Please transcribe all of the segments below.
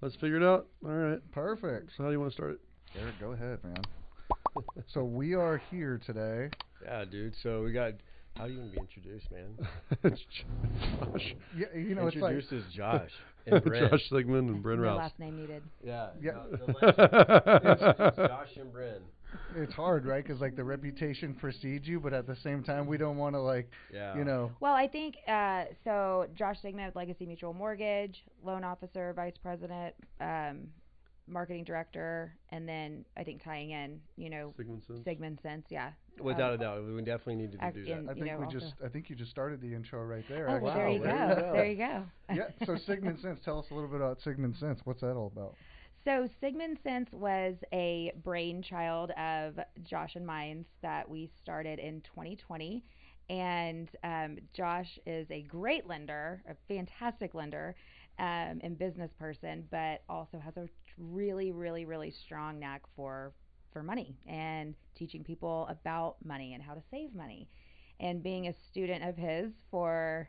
Let's figure it out. All right. Perfect. So how do you want to start it? Eric, go ahead, man. So we are here today. Yeah, dude. So we got. How do you want to be introduced, man? It's Josh. Yeah, you know, Introduced as Josh and Brynn. Josh Sigman and Brynn No Rouse. last name needed. Yeah. Yeah. No, it's Josh and Brynn. It's hard, right? Because like the reputation precedes you, but at the same time, we don't want to you know. Well, I think so. Josh Sigman with Legacy Mutual Mortgage, loan officer, vice president, marketing director, and then I think tying in, Sigman Sense, yeah. Without a doubt, we definitely need to do that. I think you just started the intro right there. Oh, actually. there you go. There you go. Yeah. So Sigman Sense, tell us a little bit about Sigman Sense. What's that all about? So Sigman Sense was a brainchild of Josh and mine's that we started in 2020. And Josh is a great lender, a fantastic lender and business person, but also has a really, really, really strong knack for money and teaching people about money and how to save money. And being a student of his for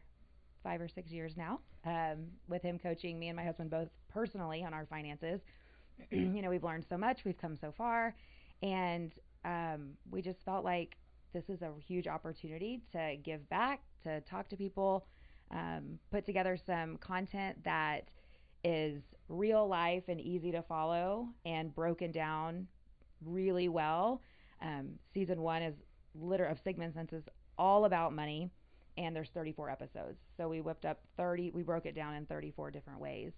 5 or 6 years now, with him coaching me and my husband both personally on our finances, we've learned so much, we've come so far, and we just felt like this is a huge opportunity to give back, to talk to people, put together some content that is real life and easy to follow and broken down really well. Season 1 is of Sigman Sense is all about money, and there's 34 episodes. So we broke it down in 34 different ways.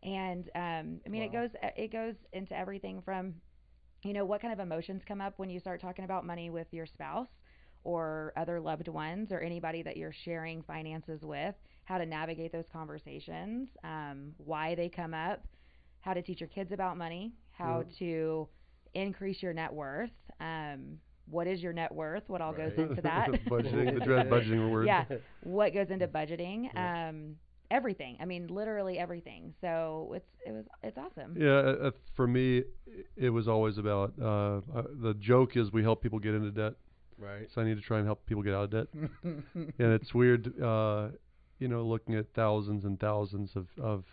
And wow. It goes into everything from, what kind of emotions come up when you start talking about money with your spouse or other loved ones or anybody that you're sharing finances with, how to navigate those conversations, why they come up, how to teach your kids about money, how to increase your net worth, what is your net worth, what all goes into that. Budgeting, the dread budgeting word. Yeah, what goes into budgeting. Everything. I mean, literally everything. So it's awesome. Yeah, for me, it was always about the joke is we help people get into debt. Right. So I need to try and help people get out of debt. And it's weird, looking at thousands and thousands of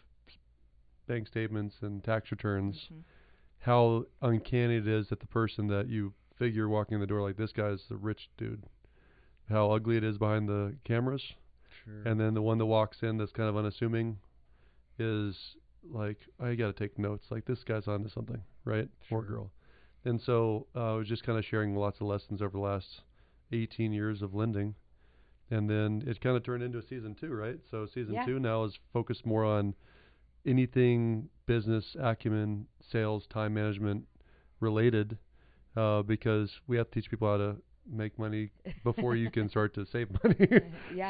bank statements and tax returns, how uncanny it is that the person that you figure walking in the door like this guy's a rich dude, how ugly it is behind the cameras. Sure. And then the one that walks in that's kind of unassuming is like, I got to take notes. Like, this guy's onto something, right? Sure. Or girl. And so I was just kind of sharing lots of lessons over the last 18 years of lending. And then it kind of turned into a season 2, right? So season 2 now is focused more on anything business, acumen, sales, time management related, because we have to teach people how to make money before you can start to save money.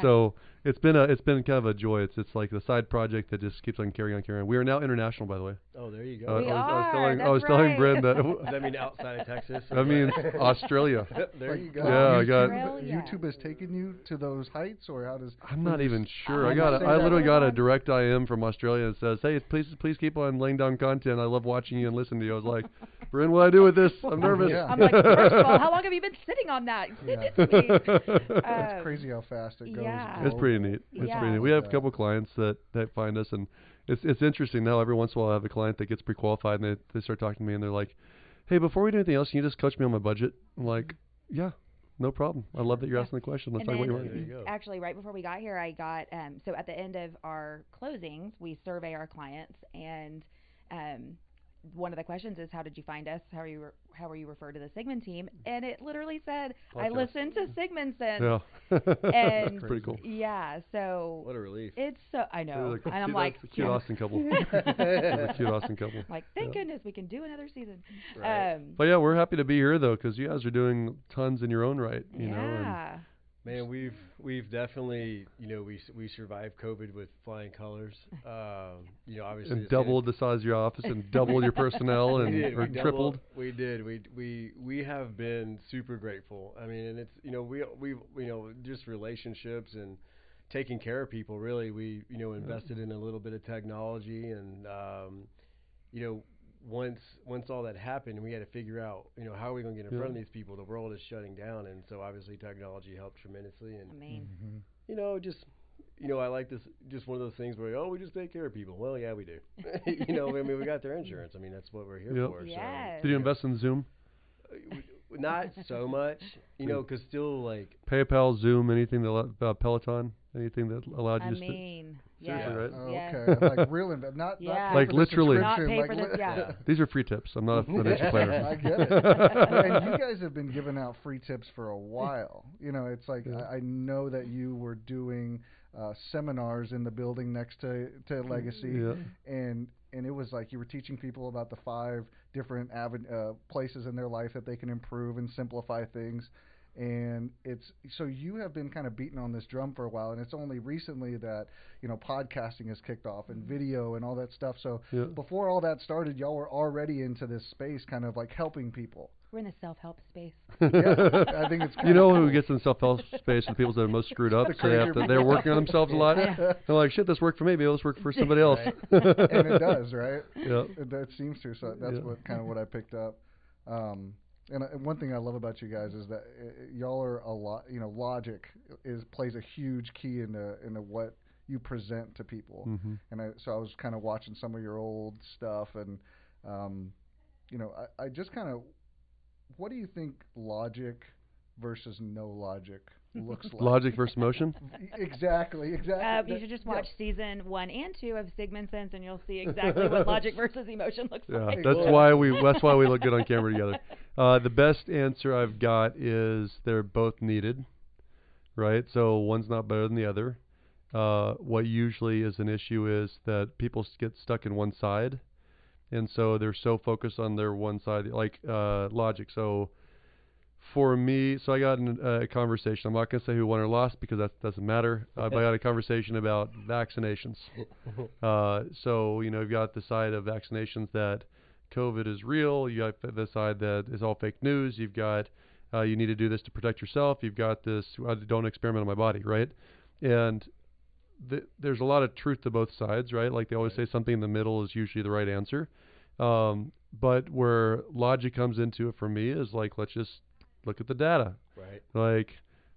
So it's been kind of a joy. It's like the side project that just keeps on carrying on. We are now international, by the way. Oh, there you go. I was telling Brynn that. Does that mean outside of Texas? That means Australia. There you go. Yeah, YouTube has taken you to those heights, or how does? I'm not even sure. I literally got a direct IM from Australia that says, "Hey, please keep on laying down content. I love watching you and listening to you." I was like, Brynn, what do I do with this? I'm nervous. Yeah. I'm like, first of all, how long have you been sitting on that? Send it to me. It's crazy how fast it goes. Yeah. It's pretty neat. It's pretty neat. We have a couple clients that find us, and it's interesting now. Every once in a while, I have a client that gets pre-qualified, and they start talking to me, and they're like, "Hey, before we do anything else, can you just coach me on my budget?" I'm like, "Yeah, no problem. I love that you're asking the question. Let's talk about your money." Actually, right before we got here, I got so at the end of our closings, we survey our clients, and one of the questions is, how did you find us? How were you referred to the Sigman team? And it literally said, I listened to Sigman Sense. Yeah. And pretty cool. Yeah, so what a relief. It's so, I know. Like, and I'm like, that's a cute Austin couple. That's a cute Austin couple. Like, thank goodness we can do another season. Right. But yeah, we're happy to be here though, because you guys are doing tons in your own right. You know. And man, we've definitely, we survived COVID with flying colors. Obviously and doubled the size of your office and doubled your personnel and tripled. We did. We have been super grateful. I mean, and it's we just relationships and taking care of people. Really, we invested in a little bit of technology, and once all that happened, we had to figure out, how are we going to get in front of these people? The world is shutting down, and so obviously technology helped tremendously. And just I like this, just one of those things where, we just take care of people. Well, yeah, we do. I mean, we got their insurance. I mean, that's what we're here for. Yes. Did you invest in Zoom? Not so much, because still, like... PayPal, Zoom, anything that, Peloton, anything that allowed you to... Seriously, right? Oh, Yes. okay. Like real not Like literally. Not pay like for this, yeah. These are free tips. I'm not a financial planner. I get it. And you guys have been giving out free tips for a while. It's like I know that you were doing seminars in the building next to Legacy, and it was like you were teaching people about the 5 different places in their life that they can improve and simplify things. And so you have been kind of beating on this drum for a while, and it's only recently that podcasting has kicked off and video and all that stuff. So before all that started, y'all were already into this space, kind of like helping people. We're in the self-help space. Yeah, I think it's who gets in self-help space? The people that are most screwed up. So they're working on themselves a lot. They're like, shit, this worked for me. Maybe this worked for somebody else. And it does, right? Yeah. It seems to. So that's what I picked up. And one thing I love about you guys is that y'all are a lot. Logic plays a huge key into what you present to people. Mm-hmm. And so I was kind of watching some of your old stuff, and I just kind of, what do you think logic versus no logic looks like? Logic versus emotion? Exactly. You should just watch season 1 and 2 of Sigman and you'll see exactly what logic versus emotion looks like. That's why we look good on camera together. The best answer I've got is they're both needed, right? So one's not better than the other. What usually is an issue is that people get stuck in one side, and so they're so focused on their one side, like logic. So for me, I got in a conversation. I'm not going to say who won or lost because that doesn't matter. But I got a conversation about vaccinations. So, you've got the side of vaccinations that COVID is real. You got the side that is all fake news. You've got you need to do this to protect yourself. You've got this, don't experiment on my body, right? And there's a lot of truth to both sides, right? Like they always say something in the middle is usually the right answer. But where logic comes into it for me is like, let's just look at the data. Right. Like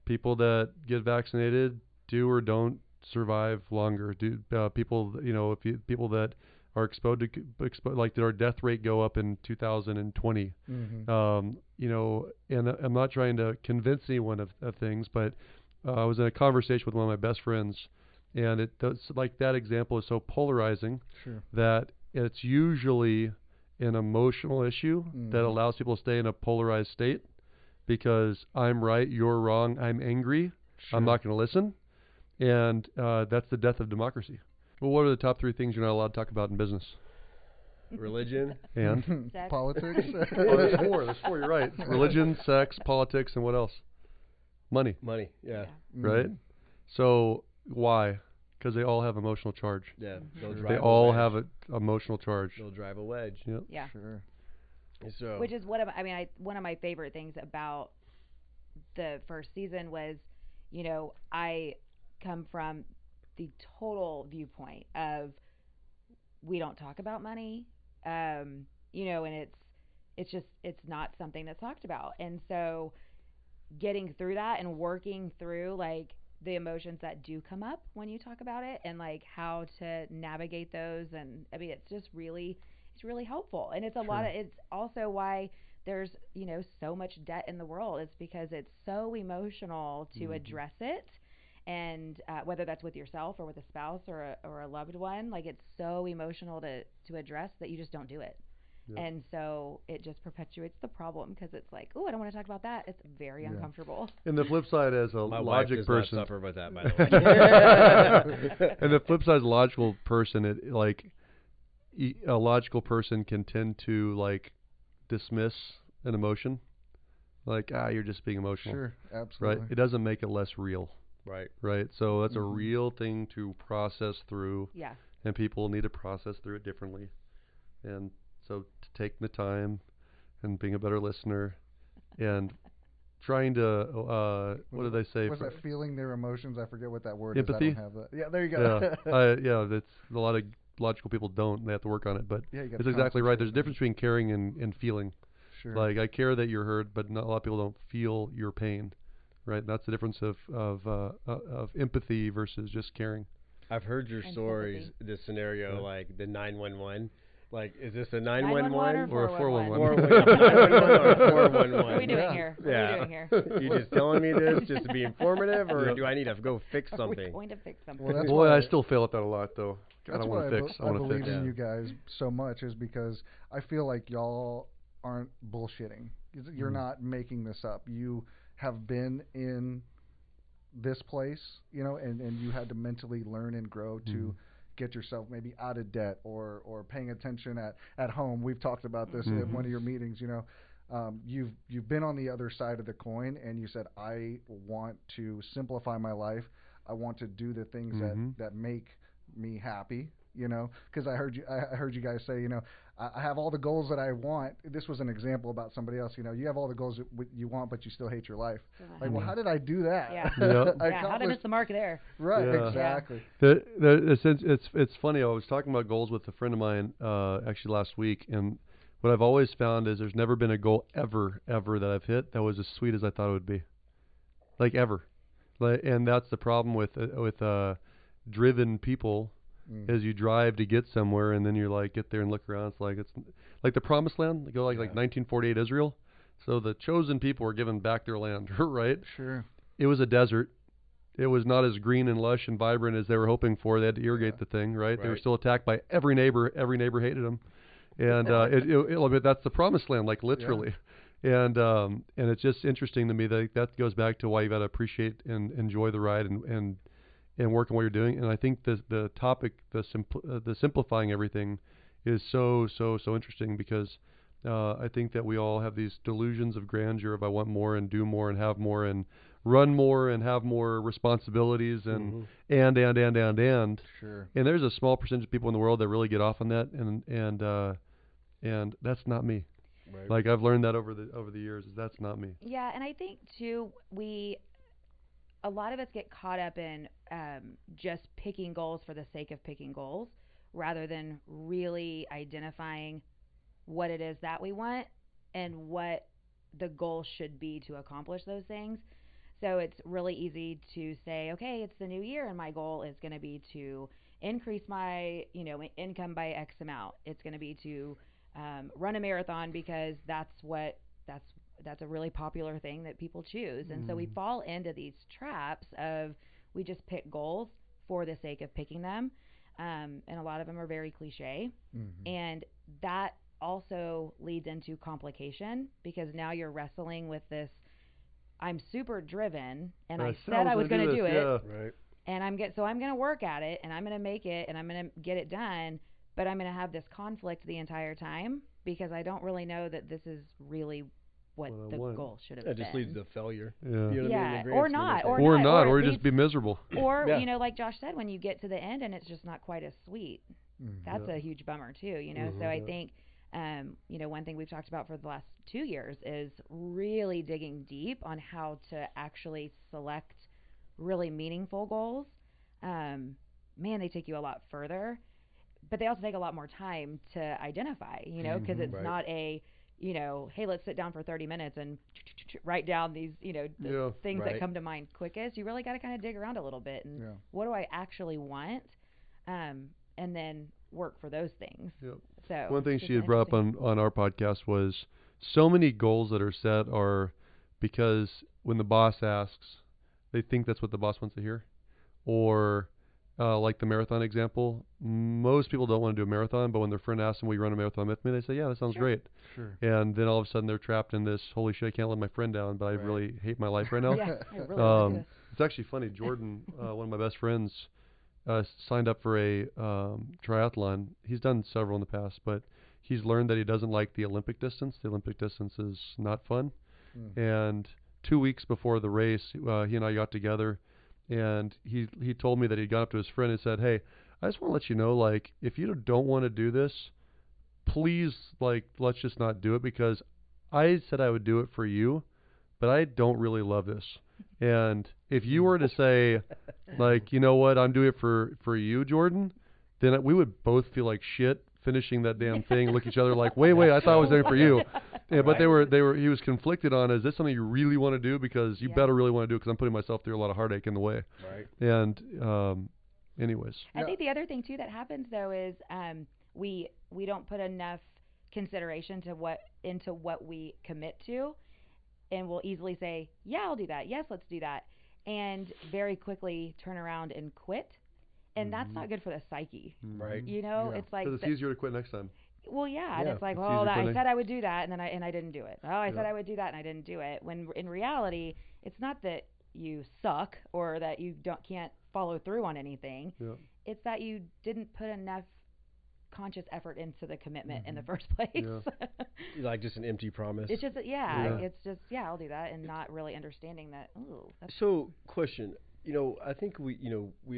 people that get vaccinated do or don't survive longer. People, people that are exposed to, like did our death rate go up in 2020? Mm-hmm. And I'm not trying to convince anyone of things, but I was in a conversation with one of my best friends, and it does, like that example is so polarizing that it's usually an emotional issue that allows people to stay in a polarized state. Because I'm right, you're wrong, I'm angry, I'm not going to listen, and that's the death of democracy. Well, what are the top 3 things you're not allowed to talk about in business? Religion. And? Politics. There's 4, you're right. Religion, sex, politics, and what else? Money. Money, yeah. Right? So, why? Because they all have emotional charge. Yeah. They all have an emotional charge. They'll drive a wedge. Yep. Yeah. Sure. So, which is one of my favorite things about the first season was, I come from the total viewpoint of we don't talk about money, and it's not something that's talked about, and so getting through that and working through like the emotions that do come up when you talk about it and like how to navigate those, and it's just really. It's really helpful, and it's it's also why there's so much debt in the world. It's because it's so emotional to address it, and whether that's with yourself or with a spouse or a loved one, like it's so emotional to address that you just don't do it. Yep. And so it just perpetuates the problem because it's like, oh, I don't want to talk about that. It's very uncomfortable. And the flip side, as a My logic wife does person, not suffer with that, by the way. and the flip side, as a logical person, it like. A logical person can tend to like dismiss an emotion, like you're just being emotional. Sure, absolutely. Right? It doesn't make it less real. Right. So that's a real thing to process through. Yeah. And people need to process through it differently, and so to take the time and being a better listener, and trying to what do they say? Was that feeling their emotions? I forget what that word empathy? is. I don't have that. Yeah, there you go. Yeah, that's a lot of logical people don't. They have to work on it, but it's exactly right. There's a difference between caring and feeling. Sure. Like I care that you're hurt, but not a lot of people don't feel your pain, right? That's the difference of empathy versus just caring. I've heard your And stories, sympathy. this scenario, Yeah. like the 911. Like, is this a 911 911 or a 411? 411 or 411? What are we doing Yeah. here? What are we doing here? You just telling me this just to be informative, or Yeah. do I need to go fix Are we something? going to fix something? Well, that's Boy, why I still fail at that a lot, though. I That's don't why want to fix. I I want to believe fix. in you guys so much, is because I feel like y'all aren't bullshitting. You're not making this up. You have been in this place, you know, and you had to mentally learn and grow to get yourself maybe out of debt or paying attention at home. We've talked about this in one of your meetings, you know. You've been on the other side of the coin, and you said, I want to simplify my life. I want to do the things that make me happy, you know, because I heard you guys say, you know, I have all the goals that I want. This was an example about somebody else. You know, you have all the goals that you want, but you still hate your life. Like, well, how did I do that? Yeah. I How did I miss the mark there? Right, Yeah. exactly. It's funny. I was talking about goals with a friend of mine actually last week, and what I've always found is there's never been a goal ever that I've hit that was as sweet as I thought it would be, like ever. And that's the problem with driven people. As you drive to get somewhere, and then you're like, get there and look around. It's like the promised land. They go like 1948 Israel. So the chosen people were given back their land, right? Sure. It was a desert. It was not as green and lush and vibrant as they were hoping for. They had to irrigate the thing, right? They were still attacked by every neighbor. Every neighbor hated them, and that's the promised land, like literally. Yeah. And it's just interesting to me that goes back to why you got to appreciate and enjoy the ride and work on what you're doing. And I think the topic, the simplifying everything, is so interesting, because I think that we all have these delusions of grandeur of I want more and do more and have more and run more and have more responsibilities and Sure. and there's a small percentage of people in the world that really get off on that, and that's not me. Right. Like, I've learned that over the years, that's not me. Yeah, and I think too, a lot of us get caught up in just picking goals for the sake of picking goals, rather than really identifying what it is that we want and what the goal should be to accomplish those things. So it's really easy to say, okay, it's the new year and my goal is going to be to increase my, income by X amount. It's going to be to run a marathon, because that's a really popular thing that people choose. And so we fall into these traps of, we just pick goals for the sake of picking them. And a lot of them are very cliche. And that also leads into complication, because now you're wrestling with this, I'm super driven and I said I was going to do it. Yeah. Right. And I'm going to work at it, and I'm going to make it, and I'm going to get it done, but I'm going to have this conflict the entire time, because I don't really know that this is really what the goal should have been. That just leads to failure. Yeah. You know what I mean? Yeah, In the grand scheme of things. Or it just leads- be miserable. Or, Yeah. like Josh said, when you get to the end and it's just not quite as sweet, that's a huge bummer too, So I think, one thing we've talked about for the last 2 years is really digging deep on how to actually select really meaningful goals. They take you a lot further, but they also take a lot more time to identify, because it's not a, hey, let's sit down for 30 minutes and write down these, the things that come to mind quickest. You really got to kind of dig around a little bit and what do I actually want, and then work for those things. Yep. So one thing she had brought up on our podcast was so many goals that are set are because when the boss asks, they think that's what the boss wants to hear. Or like the marathon example, most people don't want to do a marathon, but when their friend asks them, will you run a marathon with me? They say, yeah, that sounds great. Sure. And then all of a sudden they're trapped in this, holy shit, I can't let my friend down, but I really hate my life right now. Yeah, I really want to do this. It's actually funny. Jordan, one of my best friends, signed up for a triathlon. He's done several in the past, but he's learned that he doesn't like the Olympic distance. The Olympic distance is not fun. And 2 weeks before the race, he and I got together, and he told me that he'd gone up to his friend and said, hey, I just want to let you know, like, if you don't want to do this, please, like, let's just not do it, because I said I would do it for you, but I don't really love this. And if you were to say, like, you know what, I'm doing it for you, Jordan, then we would both feel like shit finishing that damn thing, look at each other like, wait, I thought I was there for you. Yeah, but he was conflicted on, is this something you really want to do? Because you better really want to do it, because I'm putting myself through a lot of heartache in the way. Right. And, anyways. I think the other thing too that happens though is we don't put enough consideration into what we commit to, and we'll easily say, yeah, I'll do that. Yes, let's do that. And very quickly turn around and quit. And that's not good for the psyche. Right. You know, it's like, because it's easier to quit next time. Well, yeah, and it's like, it's well, I said I would do that, and then I didn't do it. Oh, I said I would do that, and I didn't do it. When in reality, it's not that you suck or that you can't follow through on anything. Yeah. It's that you didn't put enough conscious effort into the commitment in the first place. Yeah. Like just an empty promise. It's just it's just I'll do that, and not really understanding that. Oh, so question. I think we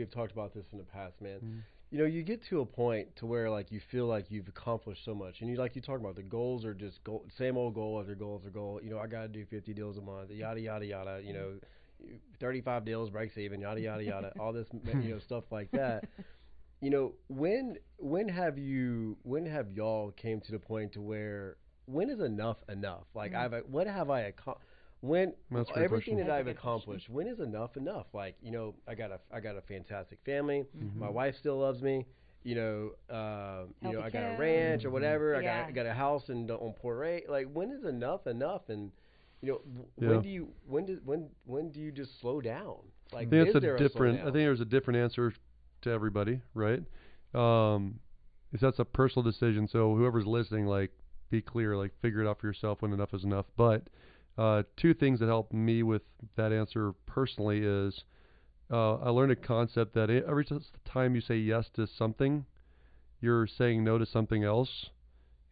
have talked about this in the past, man. You get to a point to where like you feel like you've accomplished so much, and you talk about the goals are just same old goal after goal after goal. I got to do 50 deals a month, yada yada yada. 35 deals, breaks even, yada yada yada. All this stuff like that. When have y'all came to the point to where when is enough enough? Like what have I accomplished? When everything that I've accomplished, when is enough enough? Like, I got a fantastic family. My wife still loves me. I got a ranch or whatever. I got a house on Port Ray. Like, when is enough enough? And when do you just slow down? Like, I think I think there's a different answer to everybody, right? Because that's a personal decision. So whoever's listening, like, be clear, like, figure it out for yourself when enough is enough. But two things that help me with that answer personally is I learned a concept that every time you say yes to something, you're saying no to something else.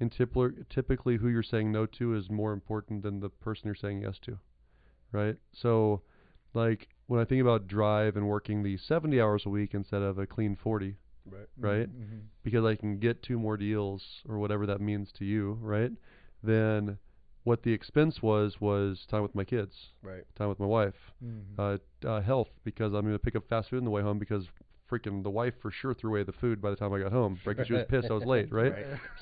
And typically who you're saying no to is more important than the person you're saying yes to, right? So, like, when I think about drive and working the 70 hours a week instead of a clean 40, right? Because I can get 2 more deals or whatever that means to you, right? Then what the expense was time with my kids, time with my wife, health, because I'm going to pick up fast food on the way home because freaking the wife for sure threw away the food by the time I got home, right? Because she was pissed I was late, right?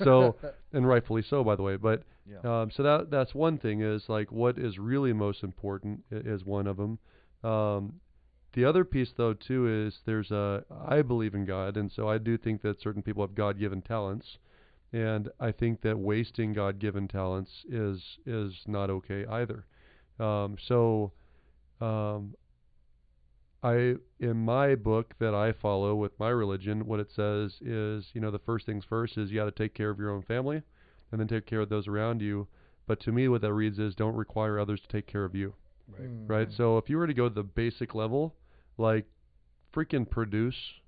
So, and rightfully so, by the way. But so that's one thing, is like what is really most important is one of them. The other piece, though, too, is I believe in God, and so I do think that certain people have God-given talents. And I think that wasting God-given talents is not okay either. In my book that I follow with my religion, what it says is, the first things first is you got to take care of your own family, and then take care of those around you. But to me, what that reads is don't require others to take care of you. Right? So if you were to go to the basic level, like freaking produce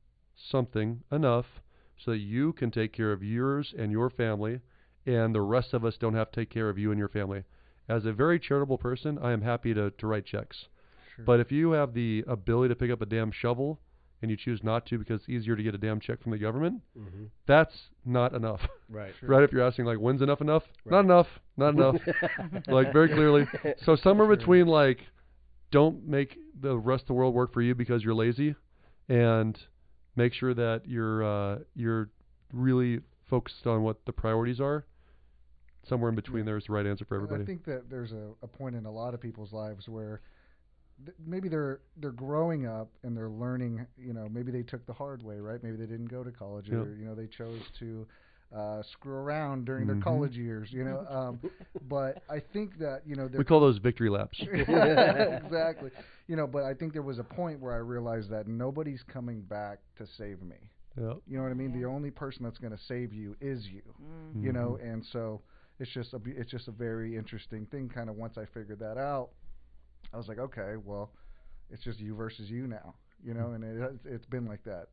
something enough so that you can take care of yours and your family, and the rest of us don't have to take care of you and your family. As a very charitable person, I am happy to write checks. Sure. But if you have the ability to pick up a damn shovel and you choose not to because it's easier to get a damn check from the government, that's not enough. Right. Sure. Right? If you're asking, like, when's enough enough? Not enough. Not enough. Like, very clearly. So somewhere between, like, don't make the rest of the world work for you because you're lazy, and make sure that you're really focused on what the priorities are. Somewhere in between there is the right answer for everybody. I think that there's a point in a lot of people's lives where maybe they're growing up and they're learning. Maybe they took the hard way, right? Maybe they didn't go to college, or they chose to screw around during their college years. But I think that we call those victory laps. Exactly. But I think there was a point where I realized that nobody's coming back to save me. Yeah. You know what I mean? The only person that's going to save you is you. And so it's just a very interesting thing. Kind of once I figured that out, I was like, okay, well, it's just you versus you now. And it's been like that.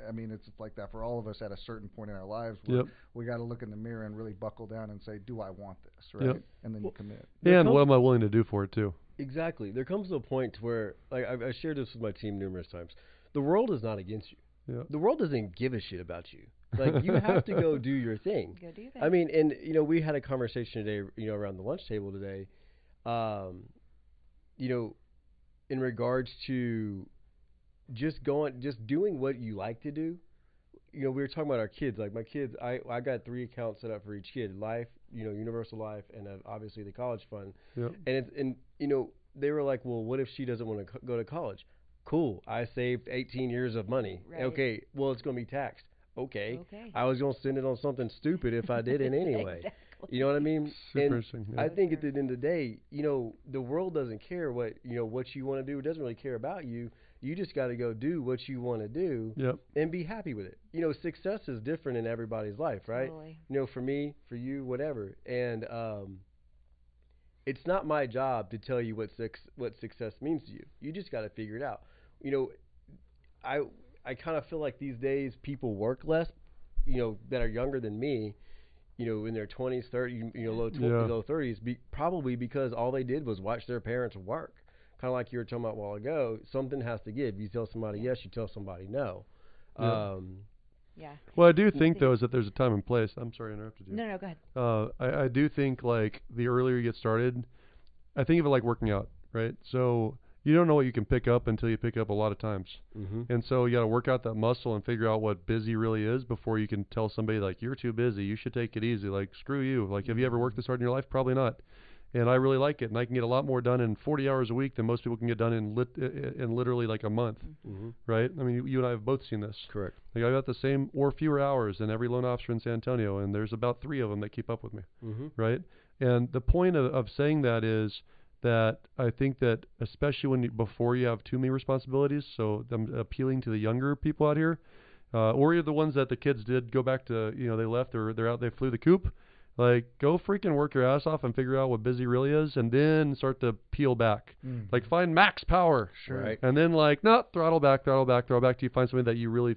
I mean, it's like that for all of us at a certain point in our lives where we got to look in the mirror and really buckle down and say, do I want this, right? And then you commit. And what am I willing to do for it, too? Exactly. There comes a point where, like, I shared this with my team numerous times, the world is not against you. Yeah. The world doesn't give a shit about you. Like, you have to go do your thing. Go do your thing. I mean, and, we had a conversation today, around the lunch table today, in regards to just doing what you like to do. we were talking about our kids. Like my kids, I got 3 accounts set up for each kid: life, universal life, and obviously the college fund. Yep. And they were like, well, what if she doesn't want to go to college? Cool. I saved 18 years of money. Right. Okay. Well, it's going to be taxed. Okay. Okay. I was going to spend it on something stupid if I did it anyway. Exactly. You know what I mean? Super And interesting. Yeah. I think at the end of the day, the world doesn't care what you want to do. It doesn't really care about you. You just got to go do what you want to do Yep. and be happy with it. Success is different in everybody's life, right? Totally. For me, for you, whatever. And it's not my job to tell you what success means to you. You just got to figure it out. I kind of feel like these days people work less, that are younger than me, in their 20s, 30s, low 30s, probably because all they did was watch their parents work. Kind of like you were talking about a while ago, something has to give. You tell somebody yes, you tell somebody no. Yeah. Well, I do think though is that there's a time and place. I'm sorry, I interrupted you. No, go ahead. I do think like the earlier you get started, I think of it like working out, right? So you don't know what you can pick up until you pick up a lot of times. Mm-hmm. And so you got to work out that muscle and figure out what busy really is before you can tell somebody like, you're too busy, you should take it easy. Like, screw you. Like, have you ever worked this hard in your life? Probably not. And I really like it, and I can get a lot more done in 40 hours a week than most people can get done in literally like a month, Mm-hmm. right? I mean, you and I have both seen this. Correct. Like, I got the same or fewer hours than every loan officer in San Antonio, and there's about 3 of them that keep up with me, Mm-hmm. right? And the point of saying that is that I think that especially before you have too many responsibilities, so I'm appealing to the younger people out here, or you're the ones that the kids did go back to, they left or they're out, they flew the coop. Like, go freaking work your ass off and figure out what busy really is, and then start to peel back. Mm. Like, find max power. Sure. Right. And then, like, no, throttle back till you find something that you really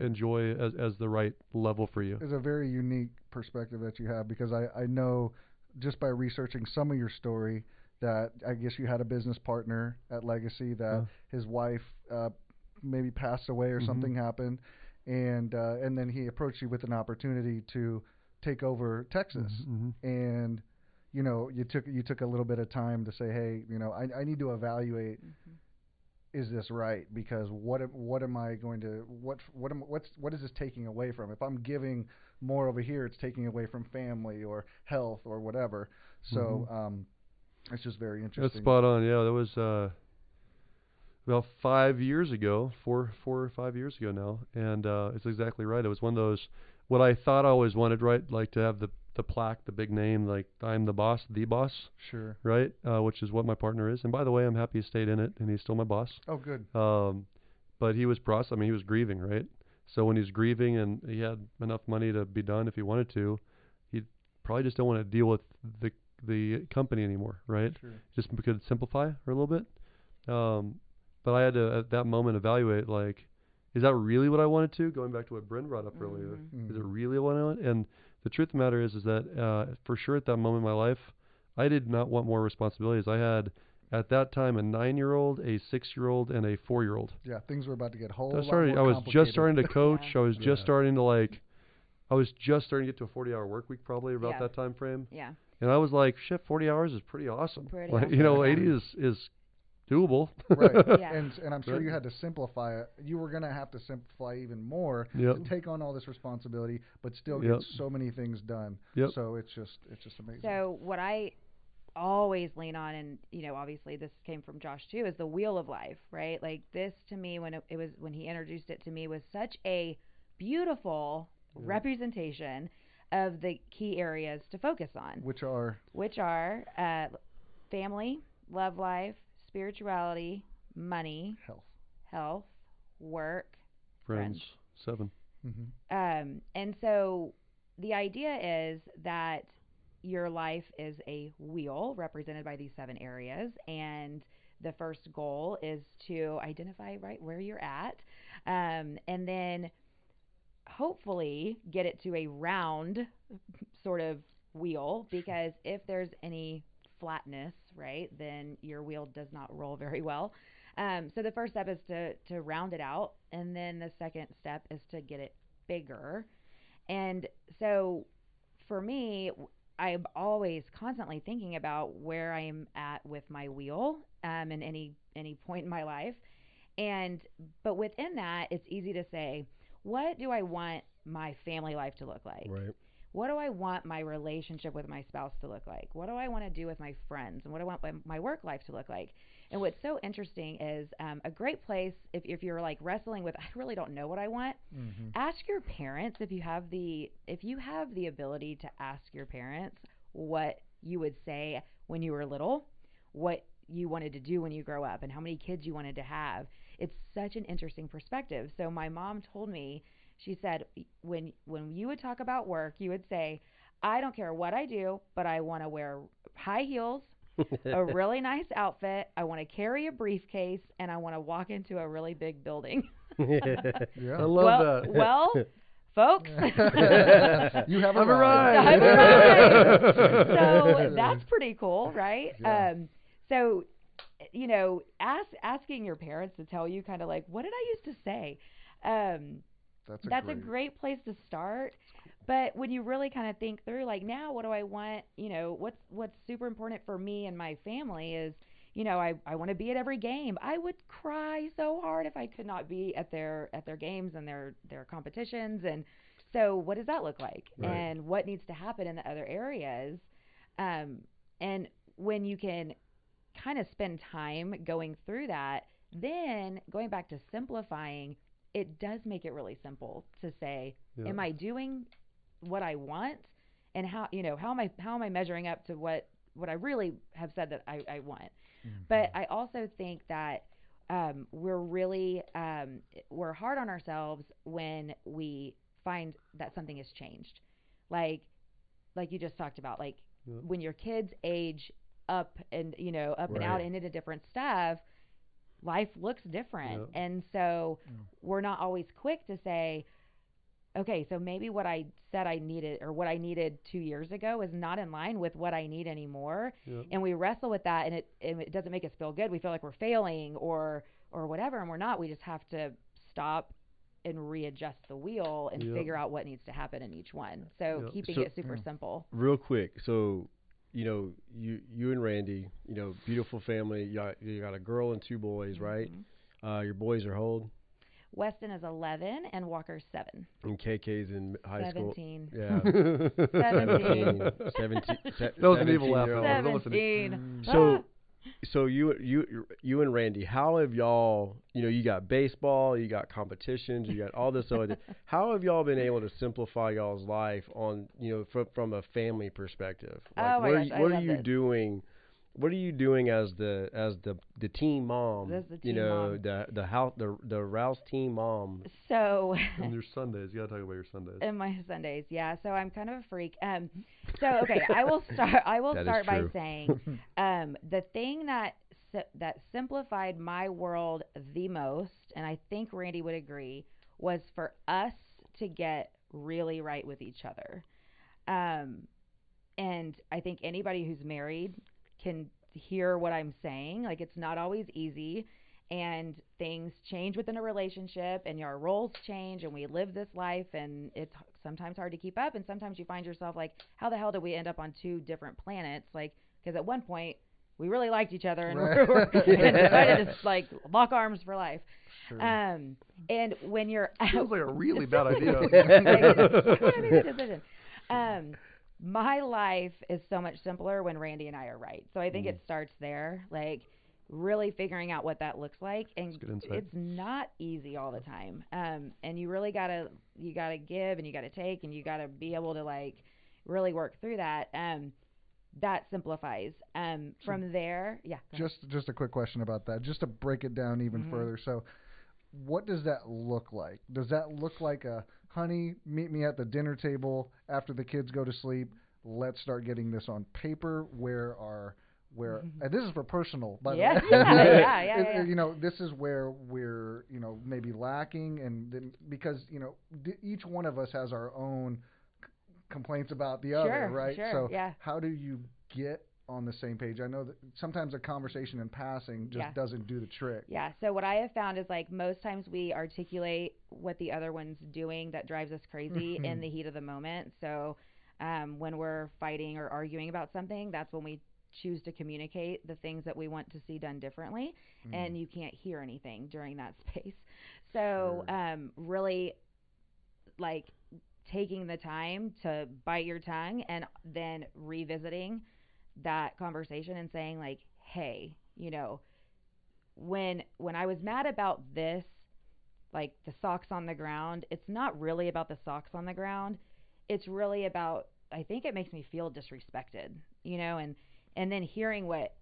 enjoy as the right level for you. It's a very unique perspective that you have, because I know just by researching some of your story that I guess you had a business partner at Legacy that his wife maybe passed away or something happened, and then he approached you with an opportunity to take over Texas, and you took a little bit of time to say, hey, I need to evaluate, is this right? Because what am I going to what is this taking away from? If I'm giving more over here, it's taking away from family or health or whatever. So it's just very interesting. That's spot on. Yeah, that was about 5 years ago, 4 or 5 years ago now, and it's exactly right. It was one of those, what I thought I always wanted, right? Like to have the plaque, the big name, like I'm the boss, Sure. right? Which is what my partner is. And by the way, I'm happy he stayed in it, and he's still my boss. Oh, good. But he was he was grieving, right? So when he's grieving and he had enough money to be done if he wanted to, he probably just don't want to deal with the company anymore, right? Sure. Just could simplify her a little bit. But I had to, at that moment, evaluate, like, is that really what I wanted to? Going back to what Brynn brought up earlier. Is it really what I want? And the truth of the matter is that for sure at that moment in my life, I did not want more responsibilities. I had, at that time, a 9-year-old, a 6-year-old, and a 4-year-old. Yeah, things were about to get a whole I lot more was just complicated. starting to coach. Yeah. I was just starting to, I was just starting to get to a 40-hour work week probably about that time frame. Yeah. And I was like, shit, 40 hours is pretty awesome. Pretty like, awesome. 80 is doable. Right. Yeah. And I'm sure you had to simplify it. You were going to have to simplify even more Yep. to take on all this responsibility, but still Yep. get so many things done. Yep. So it's just amazing. So what I always lean on, and obviously this came from Josh too, is the wheel of life, right? Like this to me, when when he introduced it to me, was such a beautiful representation of the key areas to focus on, which are family, love life, spirituality, money, health, work, Friends. 7. Mm-hmm. And so the idea is that your life is a wheel represented by these 7 areas, and the first goal is to identify right where you're at, and then hopefully get it to a round sort of wheel, because if there's any flatness, right, then your wheel does not roll very well. So the first step is to round it out, and then the second step is to get it bigger. And so for me, I'm always constantly thinking about where I am at with my wheel in any point in my life. But within that, it's easy to say, what do I want my family life to look like? Right. What do I want my relationship with my spouse to look like? What do I want to do with my friends? And what do I want my work life to look like? And what's so interesting is a great place, if you're like wrestling with, I really don't know what I want, ask your parents if you have the ability to ask your parents what you would say when you were little, what you wanted to do when you grow up, and how many kids you wanted to have. It's such an interesting perspective. So my mom told me, she said, when you would talk about work, you would say, I don't care what I do, but I want to wear high heels, a really nice outfit, I want to carry a briefcase, and I want to walk into a really big building. I love that. Well, folks, you have arrived. So that's pretty cool, right? Yeah. So, asking your parents to tell you kind of like, what did I used to say? That's a great place to start. But when you really kind of think through, like, now what do I want? What's super important for me and my family is, I want to be at every game. I would cry so hard if I could not be at their games and their competitions. And so what does that look like? Right. And what needs to happen in the other areas? And when you can kind of spend time going through that, then going back to simplifying, it does make it really simple to say, am I doing what I want? And how am I measuring up to what I really have said that I want? But I also think that we're really we're hard on ourselves when we find that something has changed. Like you just talked about, like when your kids age up and and out into different stuff, life looks different. And so we're not always quick to say, okay, so maybe what I said I needed, or what I needed 2 years ago, is not in line with what I need anymore. And we wrestle with that, and it doesn't make us feel good. We feel like we're failing or whatever, and we're not. We just have to stop and readjust the wheel and figure out what needs to happen in each one. So keeping it super simple. Real quick, so you and Randy, beautiful family. You got a girl and 2 boys, right? Your boys are how old? Weston is 11 and Walker's 7. And KK's in high 17. school. Yeah. 17. 17. That was an evil laugh. 17. So you and Randy, how have y'all, you got baseball, you got competitions, you got all this other, how have y'all been able to simplify y'all's life on, from a family perspective? Like, what are you doing? What are you doing as the team mom? As the team mom. the Rouse team mom. So. And your Sundays, you gotta talk about your Sundays. And my Sundays, yeah. So I'm kind of a freak. So okay, I will start by saying, the thing that simplified my world the most, and I think Randy would agree, was for us to get really right with each other. And I think anybody who's married can hear what I'm saying. Like, it's not always easy, and things change within a relationship, and our roles change, and we live this life, and it's sometimes hard to keep up, and sometimes you find yourself like, how the hell did we end up on 2 different planets? Like, because at one point we really liked each other, and we decided to like lock arms for life. Sure. And when you're sounds like a really bad idea. My life is so much simpler when Randy and I are right. So I think it starts there, like really figuring out what that looks like. And it's not easy all the time. And you really gotta give, and you gotta take, and you gotta be able to like really work through that. That simplifies. From there, Just a quick question about that, just to break it down even further. So what does that look like? Does that look like a, honey, meet me at the dinner table after the kids go to sleep, let's start getting this on paper, and this is for personal, by the way. Yeah. This is where we're, maybe lacking, and then, because, each one of us has our own complaints about the other, right? Sure, so yeah. How do you get on the same page? I know that sometimes a conversation in passing just doesn't do the trick. Yeah. So what I have found is, like, most times we articulate what the other one's doing that drives us crazy in the heat of the moment. So when we're fighting or arguing about something, that's when we choose to communicate the things that we want to see done differently, and you can't hear anything during that space. So really like taking the time to bite your tongue and then revisiting that conversation and saying like, hey, you know, when I was mad about this, like the socks on the ground, it's not really about the socks on the ground. It's really about, I think it makes me feel disrespected, you know, and then hearing what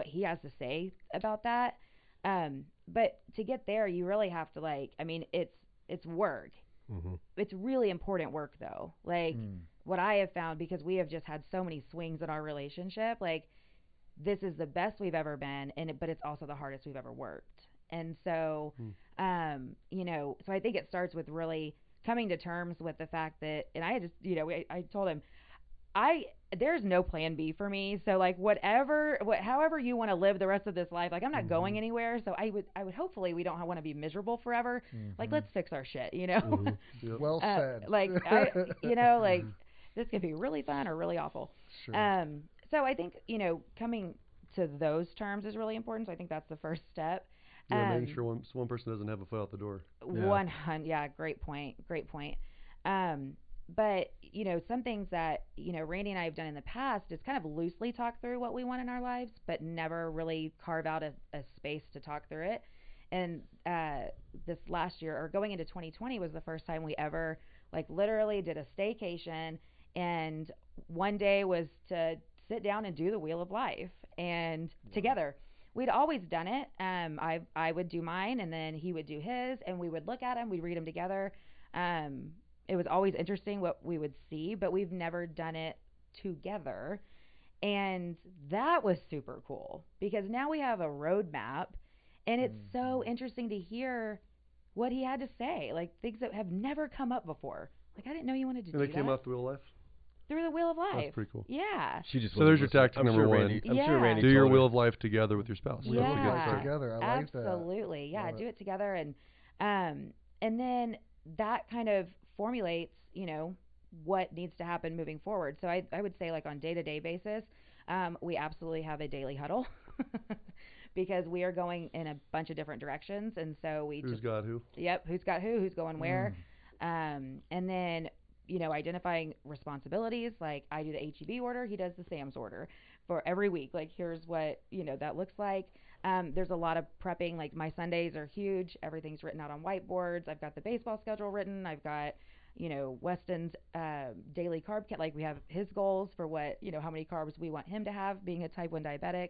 he has to say about that. But to get there, you really have to like, I mean, it's work. Mm-hmm. It's really important work though. Like what I have found, because we have just had so many swings in our relationship, like this is the best we've ever been, but it's also the hardest we've ever worked. And so, you know, so I think it starts with really coming to terms with the fact that, and I just, you know, I told him, there's no plan B for me. So like however you want to live the rest of this life, like I'm not going anywhere. So I would hopefully we don't want to be miserable forever. Like let's fix our shit, you know? Yep. Well said. Like, you know, like this could be really fun or really awful. Sure. So I think, you know, coming to those terms is really important. So I think that's the first step. Yeah, making sure one person doesn't have a foot out the door. 100. Yeah, great point. But, you know, some things that, you know, Randy and I have done in the past is kind of loosely talk through what we want in our lives, but never really carve out a space to talk through it. And this last year, or going into 2020, was the first time we ever, like, literally did a staycation. And one day was to sit down and do the Wheel of Life. And together. We'd always done it. I would do mine, and then he would do his, and we would look at them. We'd read them together. It was always interesting what we would see, but we've never done it together. And that was super cool because now we have a roadmap, and it's so interesting to hear what he had to say, like things that have never come up before. Like, I didn't know you wanted to do that. And they came off the Wheel of Life? Through the Wheel of Life. That's pretty cool. Yeah. So there's your tactic number one. I'm sure Randy do your Wheel of Life together with your spouse. Yeah. Together. I like that. Absolutely. Yeah. Do it together. And then that kind of formulates, you know, what needs to happen moving forward. So I would say, like, on day-to-day basis, we absolutely have a daily huddle because we are going in a bunch of different directions. And so who's got who? Yep. Who's got who, who's going where. And then, you know, identifying responsibilities. Like, I do the HEB order, he does the Sam's order for every week. Like, here's what, you know, that looks like. There's a lot of prepping. Like, my Sundays are huge. Everything's written out on whiteboards. I've got the baseball schedule written. I've got, you know, Weston's daily carb like we have his goals for what, you know, how many carbs we want him to have being a type 1 diabetic.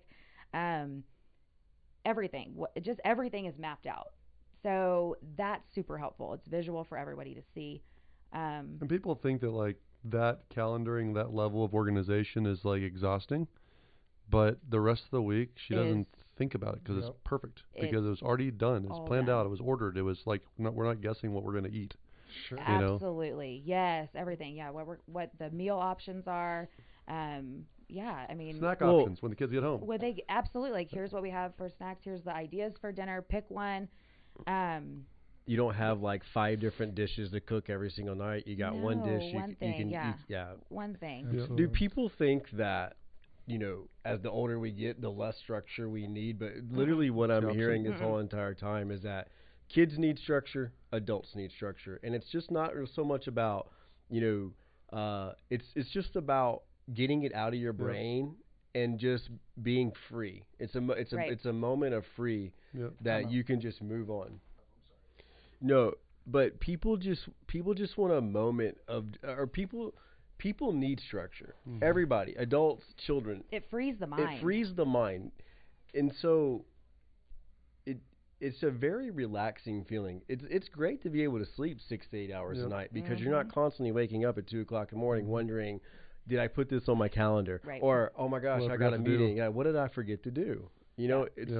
Just everything is mapped out. So that's super helpful. It's visual for everybody to see. And people think that, like, that calendaring, that level of organization is, like, exhausting. But the rest of the week, she doesn't think about it because it's perfect. Because it was already done. It's planned out. It was ordered. It was like, we're not guessing what we're going to eat. Sure. Absolutely. You know? Yes. Everything. Yeah. What the meal options are. Yeah. I mean. Snack options when the kids get home. Well, absolutely. Like, here's what we have for snacks. Here's the ideas for dinner. Pick one. You don't have like 5 different dishes to cook every single night. You got one dish you can eat. Yeah. One thing. Absolutely. Do people think that, you know, as the older we get, the less structure we need? But literally what I'm hearing this whole entire time is that kids need structure, adults need structure. And it's just not so much about, you know, it's just about getting it out of your brain and just being free. It's a moment of free that you can just move on. No, but people just want a moment of, or people need structure. Everybody, adults, children. It frees the mind. It frees the mind, and so it's a very relaxing feeling. It's great to be able to sleep 6 to 8 hours a night because you're not constantly waking up at 2 o'clock in the morning wondering, did I put this on my calendar? Right. Or, oh my gosh, I got a meeting. What did I forget to do? You know, it's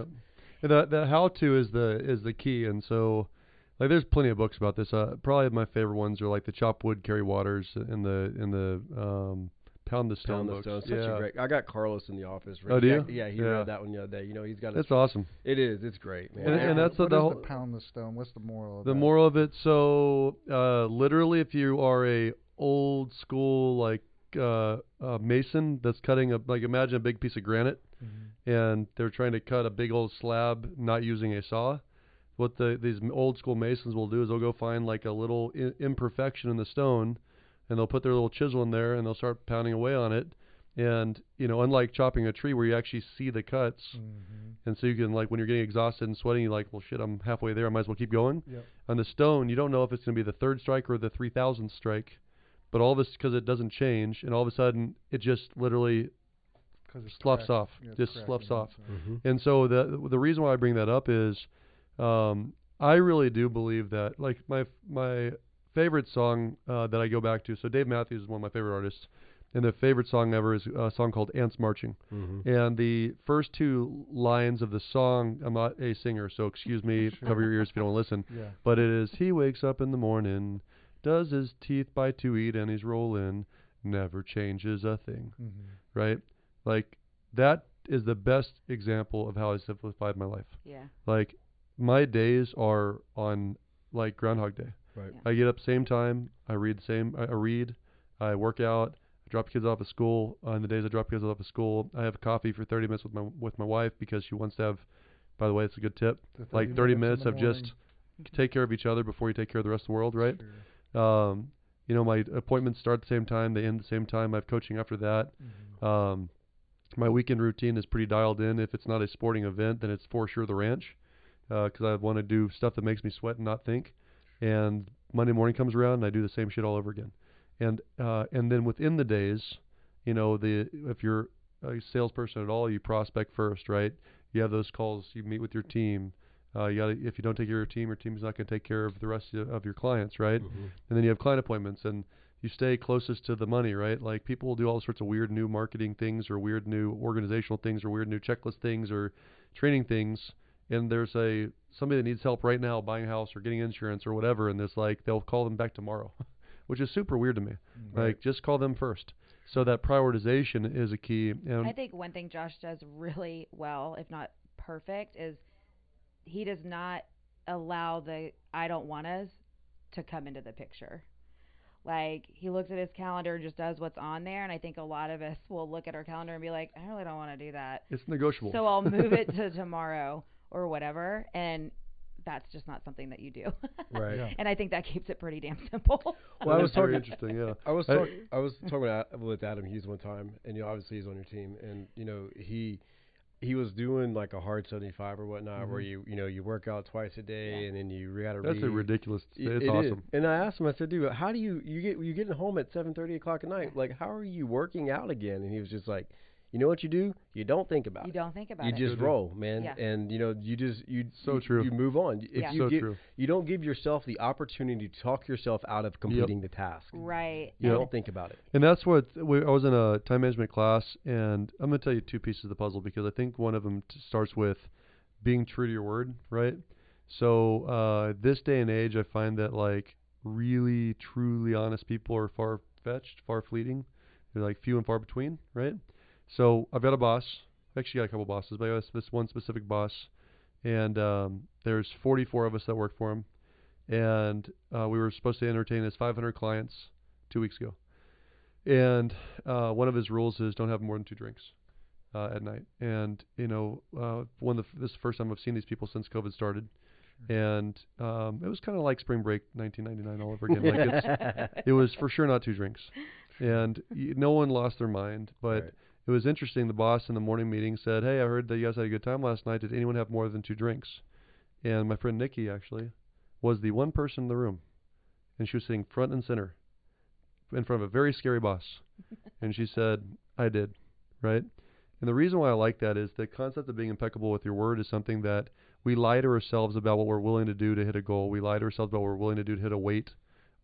the how to is the key, and so. Like, there's plenty of books about this. Probably my favorite ones are like the Chop Wood, Carry Waters, and the Pound the Stone books. Such a great. I got Carlos in the office. Oh, do you? Yeah, he read that one the other day. You know, he's got. That's awesome. It is. It's great, man. And that's what the is whole. The Pound the Stone. What's the moral of the that? moral of it? So, literally, if you are a old school like mason that's cutting imagine a big piece of granite, and they're trying to cut a big old slab not using a saw. what these old school masons will do is they'll go find like a little imperfection in the stone, and they'll put their little chisel in there and they'll start pounding away on it. And, you know, unlike chopping a tree where you actually see the cuts, and so you can, like, when you're getting exhausted and sweating, you're like, well, shit, I'm halfway there. I might as well keep going. Yep. On the stone, you don't know if it's going to be the 3rd strike or the 3,000th strike, but all this, because it doesn't change, and all of a sudden, it just literally sloughs off. Just sloughs off. And so the reason why I bring that up is I really do believe that, like, my favorite song that I go back to, so Dave Matthews is one of my favorite artists, and the favorite song ever is a song called Ants Marching. And the first 2 lines of the song, I'm not a singer, so excuse me, cover your ears if you don't listen, but it is, he wakes up in the morning, does his teeth bite to eat, and he's rolling, never changes a thing, right? Like, that is the best example of how I simplified my life. Yeah. Like, my days are on, like, Groundhog Day. Right. Yeah. I get up same time, I read, I work out, I drop kids off at school. On the days I drop kids off at school, I have coffee for 30 minutes with my wife because she wants to have, by the way, it's a good tip, like 30 minutes of just take care of each other before you take care of the rest of the world, right? Sure. You know, my appointments start at the same time, they end at the same time. I have coaching after that. My weekend routine is pretty dialed in. If it's not a sporting event, then it's for sure the ranch, because I want to do stuff that makes me sweat and not think. And Monday morning comes around, and I do the same shit all over again. And then within the days, you know, if you're a salesperson at all, you prospect first, right? You have those calls, you meet with your team. If you don't take care of your team's not going to take care of the rest of your clients, right? And then you have client appointments, and you stay closest to the money, right? Like, people will do all sorts of weird new marketing things or weird new organizational things or weird new checklist things or training things, and there's somebody that needs help right now buying a house or getting insurance or whatever, and there's like, they'll call them back tomorrow, which is super weird to me. Right. Like, just call them first. So that prioritization is a key. And I think one thing Josh does really well, if not perfect, is he does not allow the I don't want us to come into the picture. Like, he looks at his calendar and just does what's on there, and I think a lot of us will look at our calendar and be like, I really don't want to do that. It's negotiable. So I'll move it to tomorrow or whatever, and that's just not something that you do. Right. Yeah. And I think that keeps it pretty damn simple. Well, I was very interesting, yeah. I was talking with Adam Hughes one time, and, you know, obviously he's on your team, and, you know, he was doing like a hard 75 or whatnot, where you work out twice a day, and then you gotta read. That's a ridiculous. It's awesome. And I asked him, I said, dude, how do you getting home at 7:30 o'clock at night? Like, how are you working out again? And he was just like, you know what you do? You don't think about it. You don't think about it. You just roll, man. Yeah. And, you know, so true. You move on. You don't give yourself the opportunity to talk yourself out of completing the task. Right. You don't think about it. And that's what I was in a time management class, and I'm going to tell you 2 pieces of the puzzle, because I think one of them starts with being true to your word, right? So this day and age, I find that, like, really, truly honest people are far-fetched, far-fleeting. They're, like, few and far between, right? So I've got a boss. I've actually got a couple bosses, but I got this one specific boss, and there's 44 of us that work for him, and we were supposed to entertain his 500 clients 2 weeks ago. And one of his rules is don't have more than 2 drinks at night. And, you know, this is the first time I've seen these people since COVID started. And it was kind of like spring break 1999 all over again. Like, it was for sure not 2 drinks. And no one lost their mind, but it was interesting. The boss in the morning meeting said, hey, I heard that you guys had a good time last night. Did anyone have more than 2 drinks? And my friend Nikki, actually, was the one person in the room. And she was sitting front and center in front of a very scary boss. And she said, I did, right? And the reason why I like that is the concept of being impeccable with your word is something that we lie to ourselves about what we're willing to do to hit a goal. We lie to ourselves about what we're willing to do to hit a weight.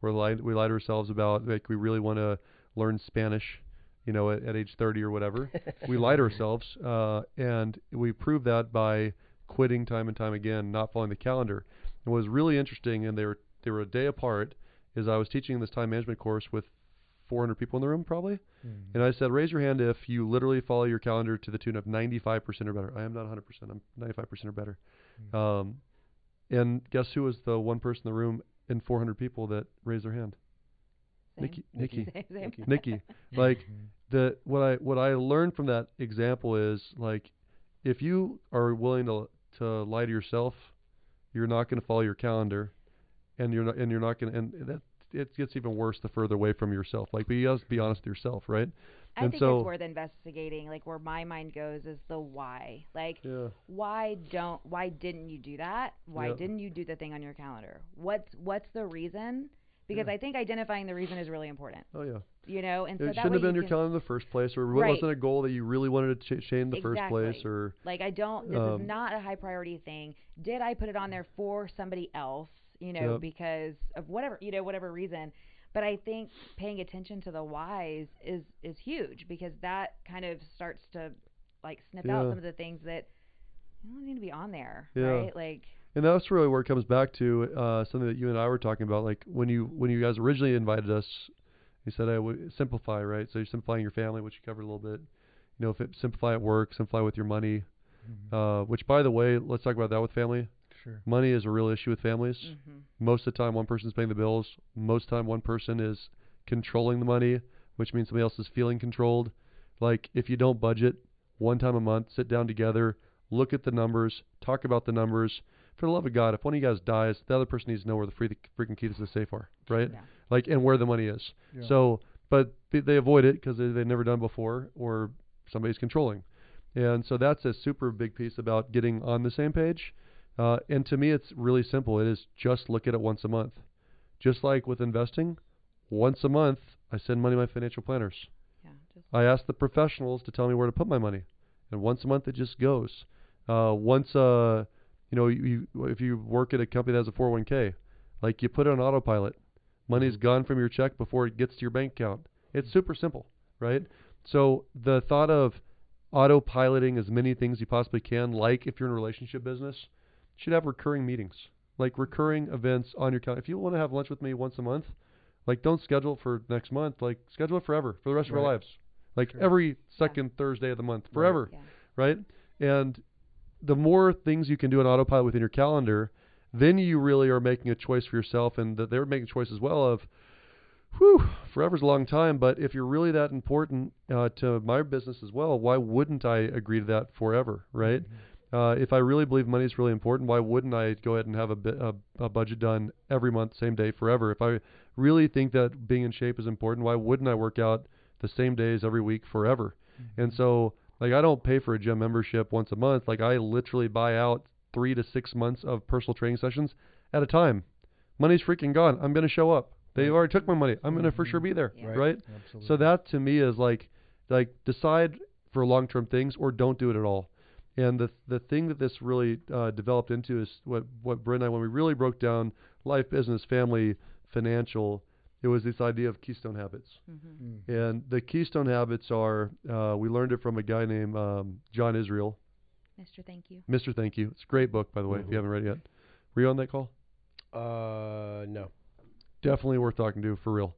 We lie to ourselves about, like, we really want to learn Spanish, you know, at age 30 or whatever. We lie to ourselves, and we prove that by quitting time and time again, not following the calendar. And what was really interesting, and they were a day apart, is I was teaching this time management course with 400 people in the room probably, and I said, raise your hand if you literally follow your calendar to the tune of 95% or better. I am not 100%. I'm 95% or better. And guess who was the one person in the room in 400 people that raised their hand? Nikki. Like, what I learned from that example is, like, if you are willing to lie to yourself, you're not going to follow your calendar, and you're not going to, and that it gets even worse the further away from yourself. Like, but you have to be honest with yourself, right? I think it's worth investigating. Like, where my mind goes is the why. Like, why didn't you do that? Why didn't you do the thing on your calendar? What's the reason? Because I think identifying the reason is really important. Oh yeah. You know, and so it shouldn't have been your calendar in the first place, or it wasn't a goal that you really wanted to change in the first place, or like this is not a high priority thing. Did I put it on there for somebody else? You know, because of whatever reason. But I think paying attention to the whys is huge, because that kind of starts to like snip out some of the things that don't need to be on there, right? Like. And that's really where it comes back to something that you and I were talking about. Like when you guys originally invited us, you said I would simplify, right? So you're simplifying your family, which you covered a little bit. You know, simplify at work, simplify with your money. Which, by the way, let's talk about that with family. Sure. Money is a real issue with families. Most of the time, one person's paying the bills. Most of the time, one person is controlling the money, which means somebody else is feeling controlled. Like, if you don't budget one time a month, sit down together, look at the numbers, talk about the numbers. For the love of God, if one of you guys dies, the other person needs to know where the freaking keys to the safe are, right? Yeah. Like, and where the money is. Yeah. So, but they avoid it because they've never done before, or somebody's controlling. And so that's a super big piece about getting on the same page. And to me, it's really simple. It is just look at it once a month. Just like with investing, once a month, I send money to my financial planners. Yeah, I ask the professionals to tell me where to put my money. And once a month, it just goes. You know, if you work at a company that has a 401k, like, you put it on autopilot. Money's gone from your check before it gets to your bank account. It's super simple, right? So the thought of autopiloting as many things you possibly can, like if you're in a relationship business, you should have recurring meetings, like recurring events on your calendar. If you want to have lunch with me once a month, like, don't schedule it for next month. Like, schedule it forever, for the rest of our lives. Like, every second Thursday of the month, forever, right? And the more things you can do on autopilot within your calendar, then you really are making a choice for yourself, and that they're making a choice as well of, forever's a long time, but if you're really that important to my business as well, why wouldn't I agree to that forever, right? If I really believe money is really important, why wouldn't I go ahead and have a budget done every month, same day, forever? If I really think that being in shape is important, why wouldn't I work out the same days every week forever? And so, like, I don't pay for a gym membership once a month. Like, I literally buy out 3 to 6 months of personal training sessions at a time. Money's freaking gone. I'm going to show up. They already took my money. I'm going to for sure be there, right? Absolutely. So that to me is like decide for long-term things, or don't do it at all. And the thing that this really developed into is what Brynn and I, when we really broke down life, business, family, financial, it was this idea of keystone habits. And the keystone habits are, we learned it from a guy named John Israel. Mr. Thank You. Mr. Thank You. It's a great book, by the way, if you haven't read it yet. Were you on that call? No. Definitely worth talking to, for real.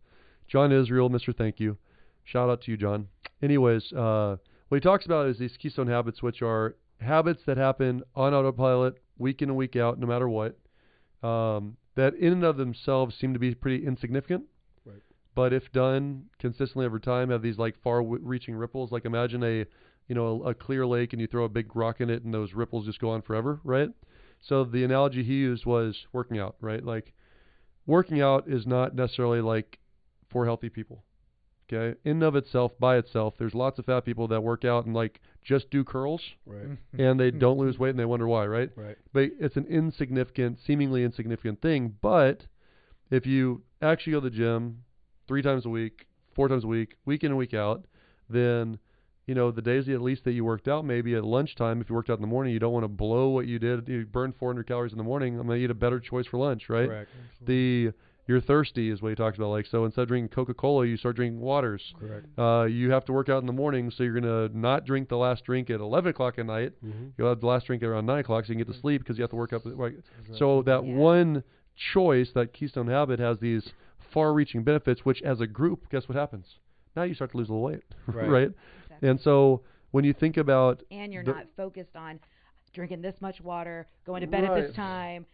John Israel, Mr. Thank You. Shout out to you, John. Anyways, what he talks about is these keystone habits, which are habits that happen on autopilot, week in and week out, no matter what, that in and of themselves seem to be pretty insignificant. Right. But if done consistently over time, have these like far-reaching ripples. Like, imagine a clear lake, and you throw a big rock in it, and those ripples just go on forever, right? So the analogy he used was working out, right? Like, working out is not necessarily like for healthy people. Okay, in and of itself, by itself, there's lots of fat people that work out and like just do curls, right? And they don't lose weight, and they wonder why, right? Right. But it's an seemingly insignificant thing. But if you actually go to the gym 3 times a week, 4 times a week, week in and week out, then, you know, the days at least that you worked out, maybe at lunchtime, if you worked out in the morning, you don't want to blow what you did. You burn 400 calories in the morning. I'm going to eat a better choice for lunch, right? Correct. You're thirsty is what he talks about. Like, so instead of drinking Coca-Cola, you start drinking waters. Correct. You have to work out in the morning, so you're going to not drink the last drink at 11 o'clock at night. You'll have the last drink at around 9 o'clock, so you can get to sleep because you have to work up. Right. So that one choice, that keystone habit, has these far-reaching benefits, which as a group, guess what happens? Now you start to lose a little weight, right? Exactly. And so when you think about... And you're not focused on drinking this much water, going to bed at this time,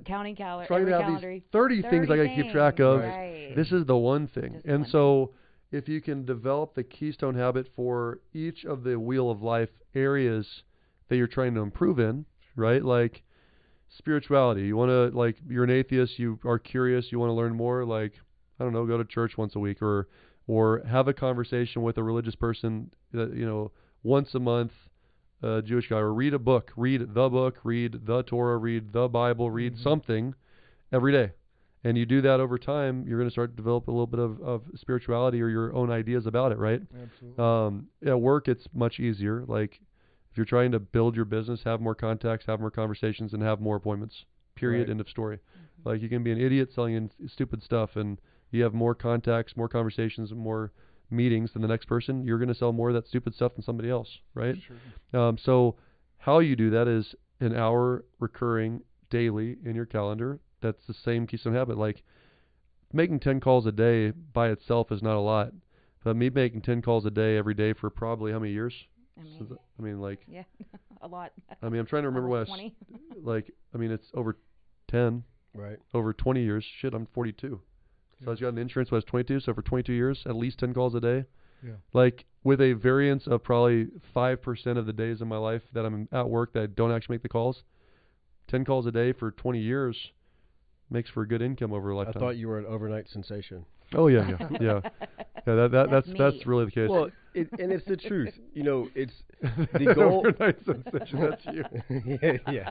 counting calories, trying to have these 30 things I got to keep track of. Right. This is the one thing. Just and so if you can develop the keystone habit for each of the wheel of life areas that you're trying to improve in, right? Like, spirituality. You want to, like, you're an atheist, you are curious, you want to learn more, like, I don't know, go to church once a week, or have a conversation with a religious person, once a month, a Jewish guy, or read a book, read the Torah, read the Bible, read something every day. And you do that over time, you're going to start to develop a little bit of spirituality or your own ideas about it, right? Absolutely. At work, it's much easier. Like, if you're trying to build your business, have more contacts, have more conversations, and have more appointments. Period. Right. End of story. Like, you can be an idiot selling stupid stuff, and you have more contacts, more conversations, and more meetings than the next person. You're going to sell more of that stupid stuff than somebody else, right? Sure. So how you do that is an hour recurring daily in your calendar. That's the same keystone habit. Like, making 10 calls a day by itself is not a lot, but me making 10 calls a day every day for probably how many years? Yeah, a lot. I mean, I'm trying to remember what 20. It's over 10, Right. over 20 years. Shit, I'm 42. So I was got an insurance when I was 22, so for 22 years, at least 10 calls a day. Yeah. Like, with a variance of probably 5% of the days of my life that I'm at work that I don't actually make the calls, 10 calls a day for 20 years makes for a good income over a lifetime. I thought you were an overnight sensation. Oh yeah. That's really the case. Well, and it's the truth. It's the goal. Overnight sensation. That's you. yeah.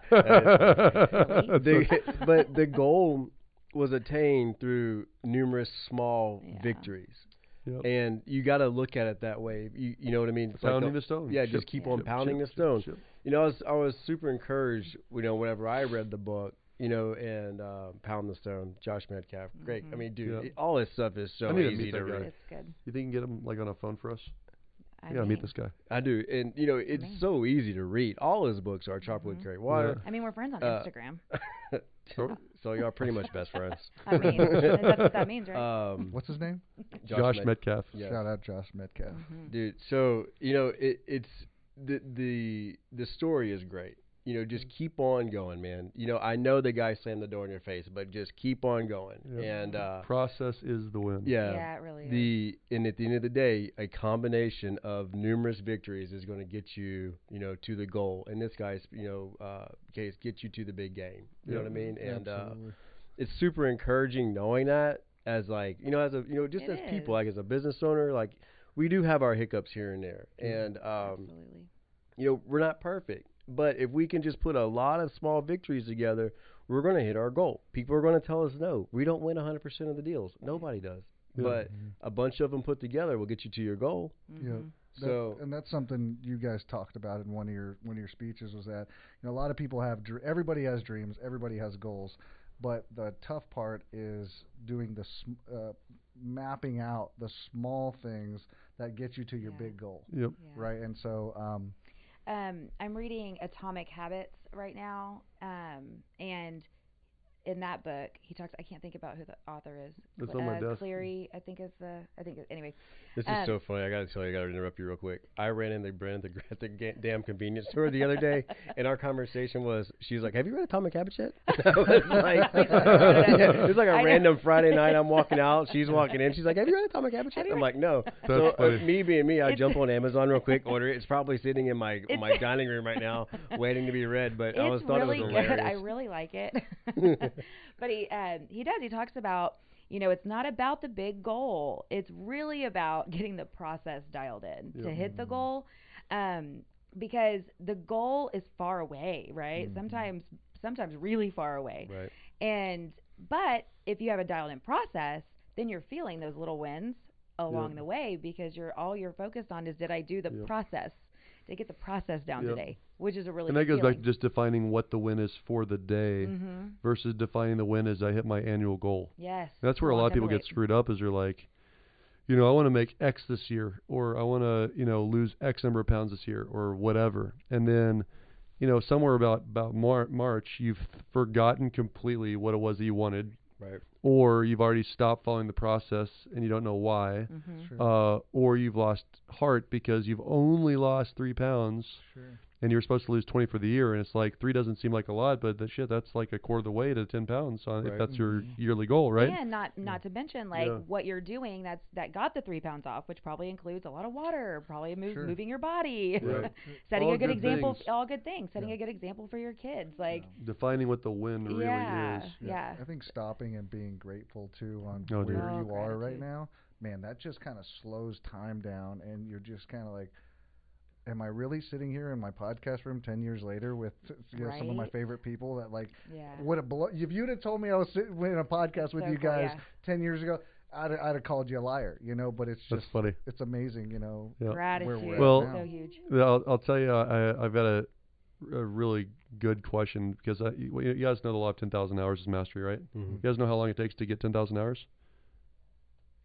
But the goal was attained through numerous small victories. Yep. And you got to look at it that way. You know what I mean? It's pounding the stone. Yeah, just keep on pounding the stone. I was super encouraged, whenever I read the book, and Pound the Stone, Josh Metcalf. Great. I mean, dude, all this stuff is so easy to read. It's good. You think you can get him, like, on a phone for us? Meet this guy. I do. And, it's so easy to read. All his books are Chocolate Carry Water. I mean, we're friends on Instagram. So y'all are pretty much best friends. I mean, that's what that means, right? What's his name? Josh Metcalf. Yes. Shout out Josh Metcalf. Dude, so, it's the story is great. Just keep on going, man. I know the guy slammed the door in your face, but just keep on going. Yeah. And process is the win. Yeah, it really is. And at the end of the day, a combination of numerous victories is going to get you, to the goal. In this guy's, case, get you to the big game. You know what I mean? And it's super encouraging knowing that as as people, like as a business owner, like we do have our hiccups here and there, and absolutely. We're not perfect. But if we can just put a lot of small victories together, we're going to hit our goal. People are going to tell us no. We don't win 100% of the deals. Nobody does. Yeah. But a bunch of them put together will get you to your goal. Yeah. So and that's something you guys talked about in one of your speeches was that a lot of people have everybody has dreams, everybody has goals, but the tough part is doing the mapping out the small things that get you to your big goal. Yep. Yeah. Right. And so I'm reading Atomic Habits right now, and in that book, he talks. I can't think about who the author is. It's on my desk. Cleary, anyway. This is so funny. I got to tell you, I got to interrupt you real quick. I ran into Brynn at the damn convenience store the other day, and our conversation was, she's like, "Have you read Atomic Habits yet?" I was like, it's like a random Friday night. I'm walking out, she's walking in. She's like, "Have you read Atomic Habits yet?" I'm like, "No." So me being me, I jump on Amazon real quick, order it. It's probably sitting in my dining room right now, waiting to be read. But I thought really it was hilarious. Good. I really like it. But he does. He talks about, it's not about the big goal. It's really about getting the process dialed in to hit the goal, because the goal is far away, right? Sometimes really far away. Right. But if you have a dialed in process, then you're feeling those little wins along the way, because all you're focused on is, did I do the process? Did I get the process down today? Which is a really And that good goes back to just defining what the win is for the day versus defining the win as I hit my annual goal. Yes. And that's where a lot of people get screwed up, is they're like, I want to make X this year, or I want to, lose X number of pounds this year, or whatever. And then, somewhere about March, you've forgotten completely what it was that you wanted. Right. Or you've already stopped following the process and you don't know why. Sure. Or you've lost heart because you've only lost 3 pounds. Sure. and you're supposed to lose 20 for the year, and it's like 3 doesn't seem like a lot, but that's like a quarter of the way to 10 pounds if that's your yearly goal, right? And not to mention what you're doing that got the 3 pounds off, which probably includes a lot of water, probably moving your body, setting all a good example, things. all good things, setting a good example for your kids, like defining what the win really is. Yeah. I think stopping and being grateful too on Oh, where dude. you are right now, man, that just kind of slows time down, and you're just kind of like, am I really sitting here in my podcast room 10 years later with some of my favorite people that if you'd have told me I was sitting in a podcast with you guys 10 years ago, I'd have called you a liar, but it's just funny. It's amazing, Gratitude, so huge. I'll tell you, I've got a really good question, because you guys know the law of 10,000 hours is mastery, right? Mm-hmm. You guys know how long it takes to get 10,000 hours?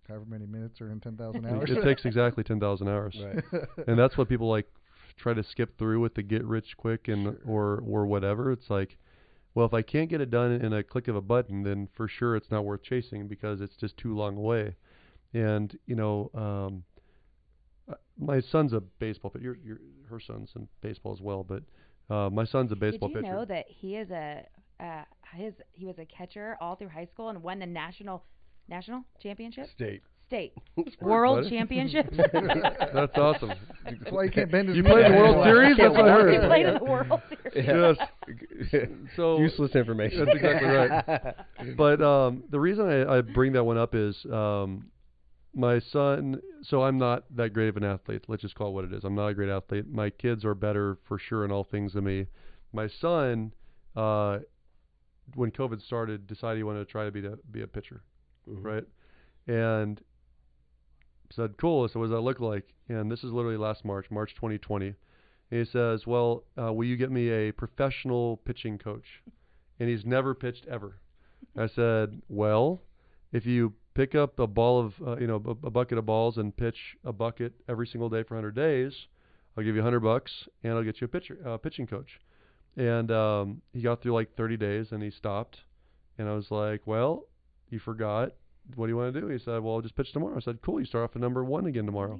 However many minutes are in 10,000 hours. It takes exactly 10,000 hours. Right. And that's what people try to skip through with the get rich quick or whatever. It's like, well, if I can't get it done in a click of a button, then for sure it's not worth chasing, because it's just too long away. And my son's a baseball pitcher. Her son's in baseball as well, but my son's a baseball pitcher. Did you know that he is he was a catcher all through high school and won the national championship? State. World championship. That's awesome. That's why you can't bend his You knee. played the World Series? That's what I heard. He played in the World Series. Yes. So useless information. That's exactly right. But the reason I bring that one up is my son, so I'm not that great of an athlete. Let's just call it what it is. I'm not a great athlete. My kids are better for sure in all things than me. My son, when COVID started, decided he wanted to try to be a pitcher, right? And said, cool. So what does that look like? And this is literally last March 2020. And he says, well, will you get me a professional pitching coach? And he's never pitched ever. I said, well, if you pick up a ball of, a bucket of balls and pitch a bucket every single day for 100 days, I'll give you $100 and I'll get you a pitching coach. And he got through like 30 days and he stopped. And I was like, well, you forgot. What do you want to do? He said, well, I'll just pitch tomorrow. I said, cool, you start off at number 1 again tomorrow.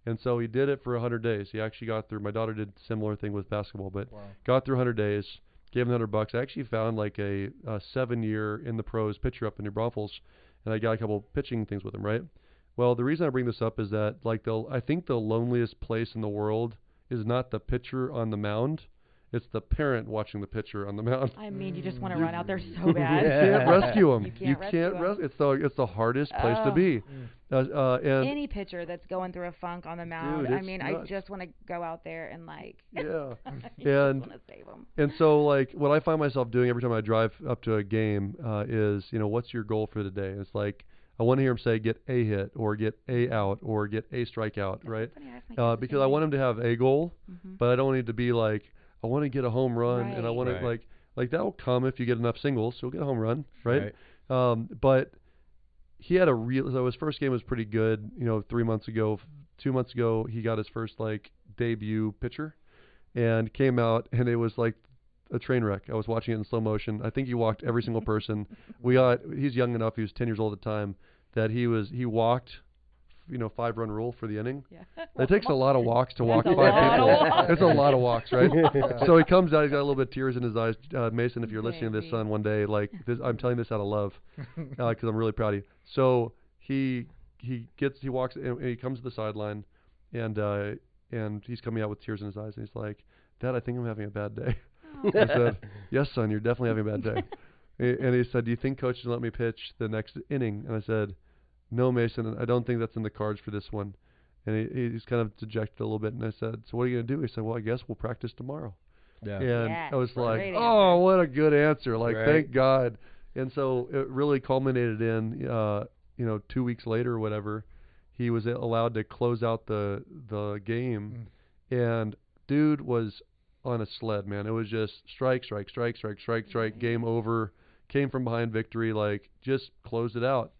And so he did it for 100 days. He actually got through. My daughter did a similar thing with basketball, but got through 100 days, gave him $100. I actually found like a 7-year in the pros pitcher up in New Braunfels, and I got a couple pitching things with him, right? Well, the reason I bring this up is that I think the loneliest place in the world is not the pitcher on the mound. It's the parent watching the pitcher on the mound. I mean, you just want to run out there so bad. You can't rescue him. You can't rescue him. It's the hardest place to be. And any pitcher that's going through a funk on the mound, dude, I mean, nuts. I just want to go out there and yeah, and want to save them. And so what I find myself doing every time I drive up to a game is, what's your goal for the day? And it's like, I want to hear him say, get a hit or get a out or get a strikeout, right? Because I want him to have a goal, but I don't need to be like, I want to get a home run, and I want to like that will come if you get enough singles. So you'll get a home run, right? But he had so his first game was pretty good. 3 months ago, 2 months ago, he got his first debut pitcher, and came out, and it was like a train wreck. I was watching it in slow motion. I think he walked every single person. He's young enough. He was 10 years old at the time that he walked. 5-run rule for the inning. Yeah. It takes a lot of walks to walk 5 people. It's a lot of walks, right? So he comes out. He's got a little bit of tears in his eyes. Mason, if you're listening to this, son, one day, I'm telling this out of love, because I'm really proud of you. So he walks and he comes to the sideline, and he's coming out with tears in his eyes, and he's like, Dad, I think I'm having a bad day. I said, yes, son, you're definitely having a bad day. And he said, do you think coach will let me pitch the next inning? And I said, no, Mason, I don't think that's in the cards for this one. And he's kind of dejected a little bit. And I said, so what are you going to do? He said, well, I guess we'll practice tomorrow. Yeah. And I was like, oh, what a good answer. Thank God. And so it really culminated in, 2 weeks later or whatever, he was allowed to close out the game. And dude was on a sled, man. It was just strike, game over, came from behind victory, just closed it out.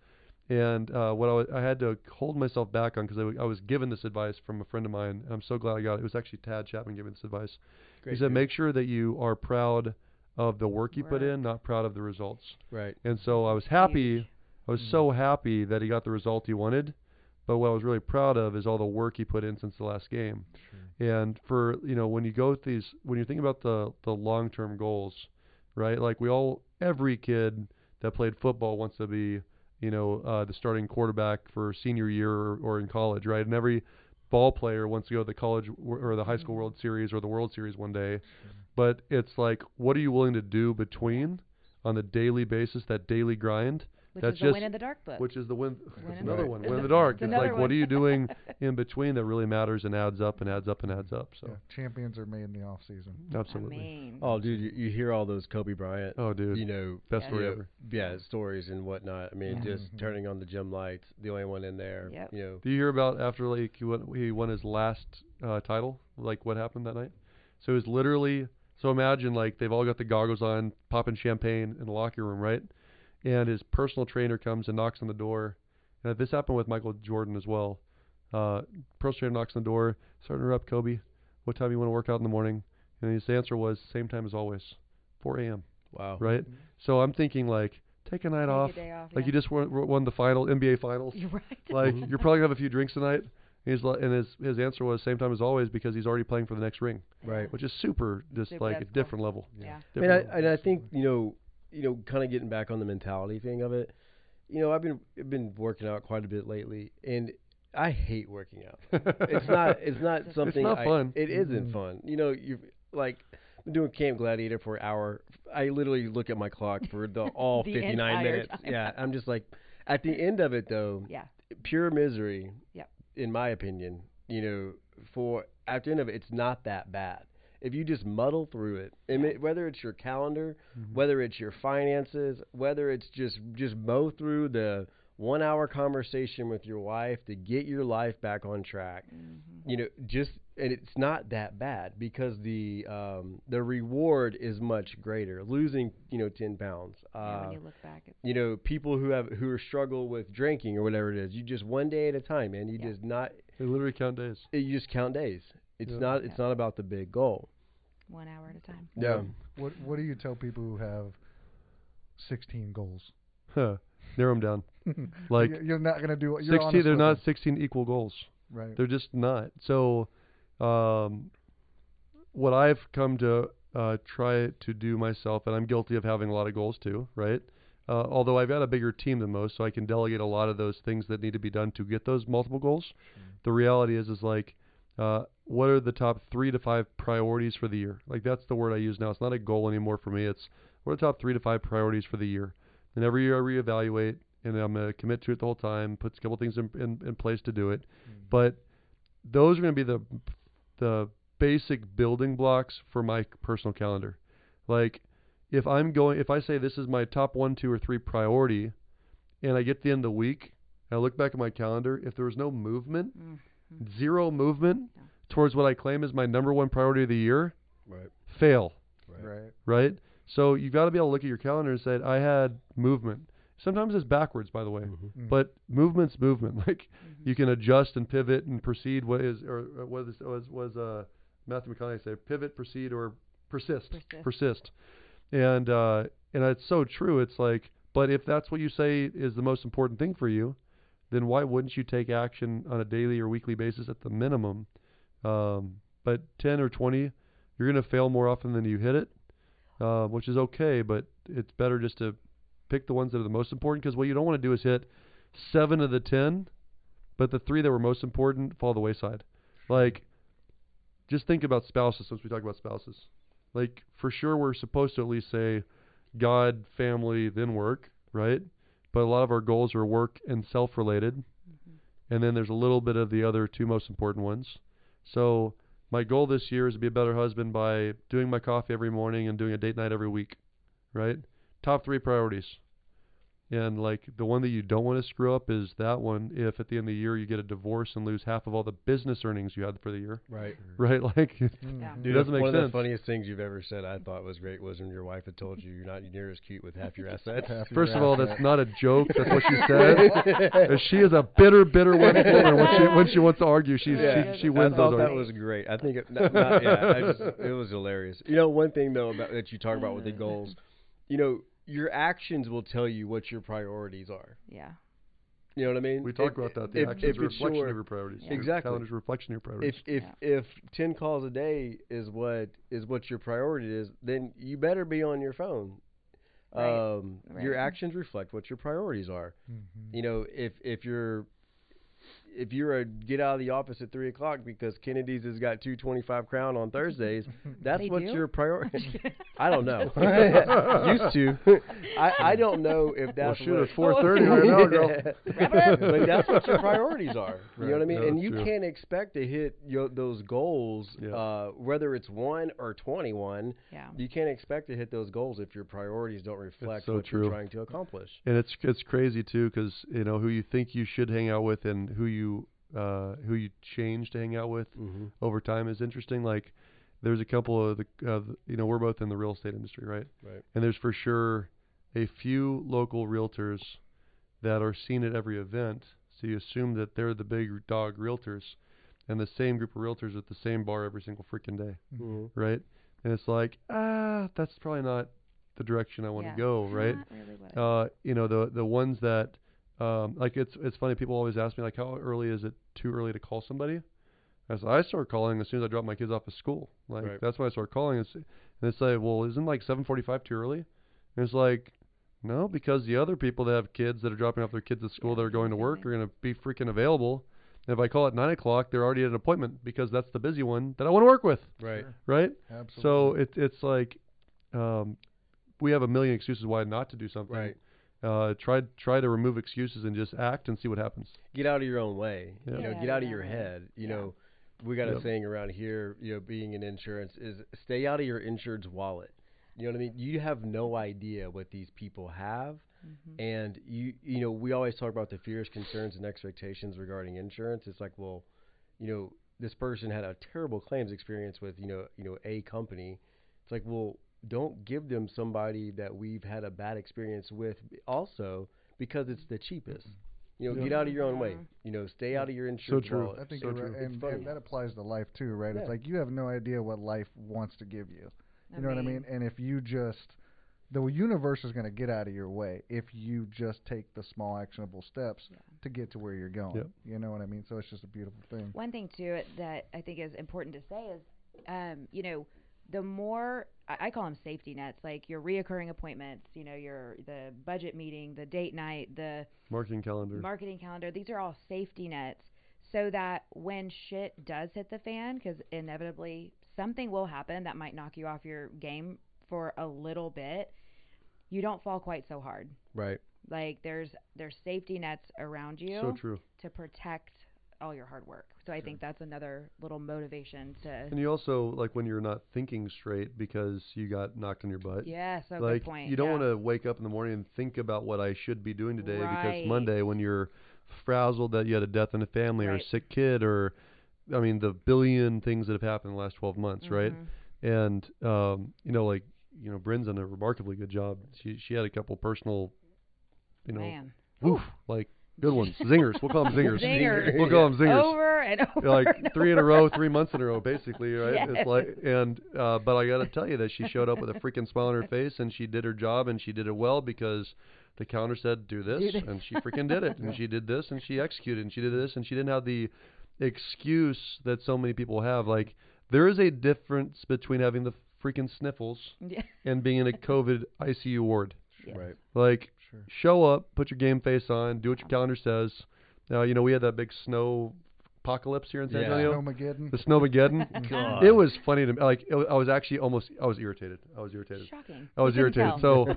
And what I had to hold myself back on, because I was given this advice from a friend of mine, and I'm so glad I got it. It was actually Tad Chapman giving this advice. Great, he said, make sure that you are proud of the work you put in, not proud of the results. Right. And so I was happy. I was so happy that he got the result he wanted, But what I was really proud of is all the work he put in since the last game. Sure. And for, when you go with when you think about the long-term goals, right? Like every kid that played football wants to be, the starting quarterback for senior year or in college, right? And every ball player wants to go to the college or the high school World Series or the World Series one day. Sure. But it's like, what are you willing to do between on the daily basis, that daily grind? Which is the Win in the Dark book. Which is the win. That's another one. Win in the Dark. It's like, what are you doing in between that really matters and adds up and adds up and adds up? So champions are made in the off season. Absolutely. Oh, dude, you hear all those Kobe Bryant. Oh, dude. Best story ever. Yeah, stories and whatnot. I mean, just turning on the gym lights, the only one in there. Yep. Do you hear about after he won his last title? Like what happened that night? So it was literally. So imagine they've all got the goggles on, popping champagne in the locker room, right? And his personal trainer comes and knocks on the door. And this happened with Michael Jordan as well. Personal trainer knocks on the door. Starting her up, Kobe. What time you want to work out in the morning? And his answer was, same time as always, 4 a.m. Wow. Right? Mm-hmm. So I'm thinking take a night off. A day off. You just won the NBA finals. You're right. You're probably going to have a few drinks tonight. And his answer was same time as always because he's already playing for the next ring. Right. Which is super, a different level. Yeah. And I think, kind of getting back on the mentality thing of it, I've been working out quite a bit lately, and I hate working out. It's not something. It's not fun. It isn't fun. You've been doing Camp Gladiator for an hour. I literally look at my clock for all 59 minutes. Time. Yeah, I'm just at the end of it though. Yeah. Pure misery. Yep. In my opinion, for at the end of it, it's not that bad. If you just muddle through it, whether it's your calendar, whether it's your finances, whether it's just mow through the 1 hour conversation with your wife to get your life back on track, and it's not that bad because the reward is much greater. Losing 10 pounds. When you look back, people who struggle with drinking or whatever it is, you just one day at a time, man. You just not. They literally count days. You just count days. It's not about the big goal. 1 hour at a time. Yeah. What do you tell people who have 16 goals? Narrow them down. You're not going to do 16. They're not 16 equal goals. Right. They're just not. So, what I've come to try to do myself, and I'm guilty of having a lot of goals too, right? Although I've got a bigger team than most, so I can delegate a lot of those things that need to be done to get those multiple goals. The reality is what are the top 3 to 5 priorities for the year? That's the word I use now. It's not a goal anymore for me. It's what are the top 3 to 5 priorities for the year? And every year I reevaluate, and I'm going to commit to it the whole time, put a couple things in place to do it. But those are going to be the basic building blocks for my personal calendar. If I say this is my top 1, 2, or 3 priority, and I get to the end of the week, and I look back at my calendar, if there was no movement, zero movement towards what I claim is my number 1 priority of the year, fail. Right? So you've got to be able to look at your calendar and say, I had movement. Sometimes it's backwards, by the way, but movement's movement. You can adjust and pivot and proceed. What was Matthew McConaughey say? Pivot, proceed, or persist. And it's so true. It's but if that's what you say is the most important thing for you, then why wouldn't you take action on a daily or weekly basis at the minimum? But 10 or 20, you're going to fail more often than you hit it, which is okay, but it's better just to pick the ones that are the most important, because what you don't want to do is hit 7 of the 10, but the 3 that were most important fall the wayside. Just think about spouses, since we talk about spouses. For sure we're supposed to at least say God, family, then work, right? But a lot of our goals are work and self-related. And then there's a little bit of the other 2 most important ones. So my goal this year is to be a better husband by doing my coffee every morning and doing a date night every week, right? Top 3 priorities. And the one that you don't want to screw up is that one. If at the end of the year you get a divorce and lose half of all the business earnings you had for the year, right? It doesn't make sense. One of the funniest things you've ever said, I thought was great, was when your wife had told you you're not near as cute with half your assets. First of all, that's not a joke. That's what she said. She is a bitter woman. When she wants to argue, she wins those arguments. I thought that was great. I think it was hilarious. One thing though that you talk about with the goals, your actions will tell you what your priorities are. Yeah. You know what I mean? We talked about that. The actions are a reflection of your priorities. Yeah. Exactly. Your calendar's a reflection of your priorities. If 10 calls a day is what your priority is, then you better be on your phone. Right. Your actions reflect what your priorities are. Mm-hmm. You know, if you're a get out of the office at 3:00 because Kennedy's has got 225 Crown on Thursdays, that's They what do? your priority. I don't know. Used to. I don't know if that's shoot, what. it's 4:30 right now, girl. Wrap it up. But that's what your priorities are. You know what I mean? Yeah, And that's you true. can't expect to hit those goals, whether it's 1 or 21. Yeah. You can't expect to hit those goals if your priorities don't reflect so what true. you're trying to accomplish. And it's crazy too, because you know who you think you should hang out with and who you change to hang out with over time is interesting. Like there's a couple of we're both in the real estate industry, right? Right. And there's for sure a few local realtors that are seen at every event, so you assume that they're the big dog realtors, and the same group of realtors at the same bar every single freaking day, right? And it's like, that's probably not the direction I want to go, right? Not really what The ones that like it's funny, people always ask me like, how early is it too early to call somebody? I start calling as soon as I drop my kids off at school. Like that's when I start calling. And they say, well, isn't like 7:45 too early? And it's like, no, because the other people that have kids that are dropping off their kids at school that are going to work are going to be freaking available. And if I call at 9 o'clock, they're already at an appointment because that's the busy one that I want to work with. Right. Sure. Right. Absolutely. So it's like we have a million excuses why not to do something. Right. Try to remove excuses and just act and see what happens. Get out of your own way. Yeah. You know, Yeah, get out of your right. head. You know, we got a saying around here, you know, being in insurance is stay out of your insured's wallet. You know what I mean? You have no idea what these people have. And you know, we always talk about the fears, concerns, and expectations regarding insurance. It's like, well, you know, this person had a terrible claims experience with, you know, a company. It's like, well, don't give them somebody that we've had a bad experience with also because it's the cheapest. You know, get out of your own way. You know, stay out of your insurance wallet. I think So you're true. right. And that applies to life too, right? Yeah. It's like you have no idea what life wants to give you. You know what I mean? And if you just, the universe is going to get out of your way if you just take the small actionable steps to get to where you're going. Yep. You know what I mean? So it's just a beautiful thing. One thing too that I think is important to say is, you know, the more I call them safety nets, like your reoccurring appointments, you know, the budget meeting, the date night, the Marketing calendar. These are all safety nets, so that when shit does hit the fan, because inevitably something will happen that might knock you off your game for a little bit, you don't fall quite so hard. Right. Like there's safety nets around you So true. to protect all your hard work. So I think that's another little motivation to. And you also, like, when you're not thinking straight because you got knocked on your butt. Yeah, so Like, good point. you don't want to wake up in the morning and think about what I should be doing today because Right. Monday, when you're frazzled that you had a death in the family or a Right. sick kid or, I mean, the billion things that have happened in the last 12 months, right? And, you know, like, you know, Bryn's done a remarkably good job. She had a couple personal, you know, Man. woof, like, good ones. Zingers. We'll call them zingers. Zingers. We'll call them zingers. Over and over. Like 3 in a row, 3 months in a row, basically, right? Yes. It's like, and but I got to tell you that she showed up with a freaking smile on her face, and she did her job, and she did it well because the counter said, "Do this," and she freaking did it, and she did this, and she executed, and she did this, and she didn't have the excuse that so many people have. Like, there is a difference between having the freaking sniffles and being in a COVID ICU ward. Yes. Right. Like, show up, put your game face on, do what your calendar says. You know, we had that big snow apocalypse here in San Antonio. Snowmageddon. The Snowmageddon. God. It was funny to me. Like, I was actually I was irritated. Shocking. I was You couldn't irritated. tell.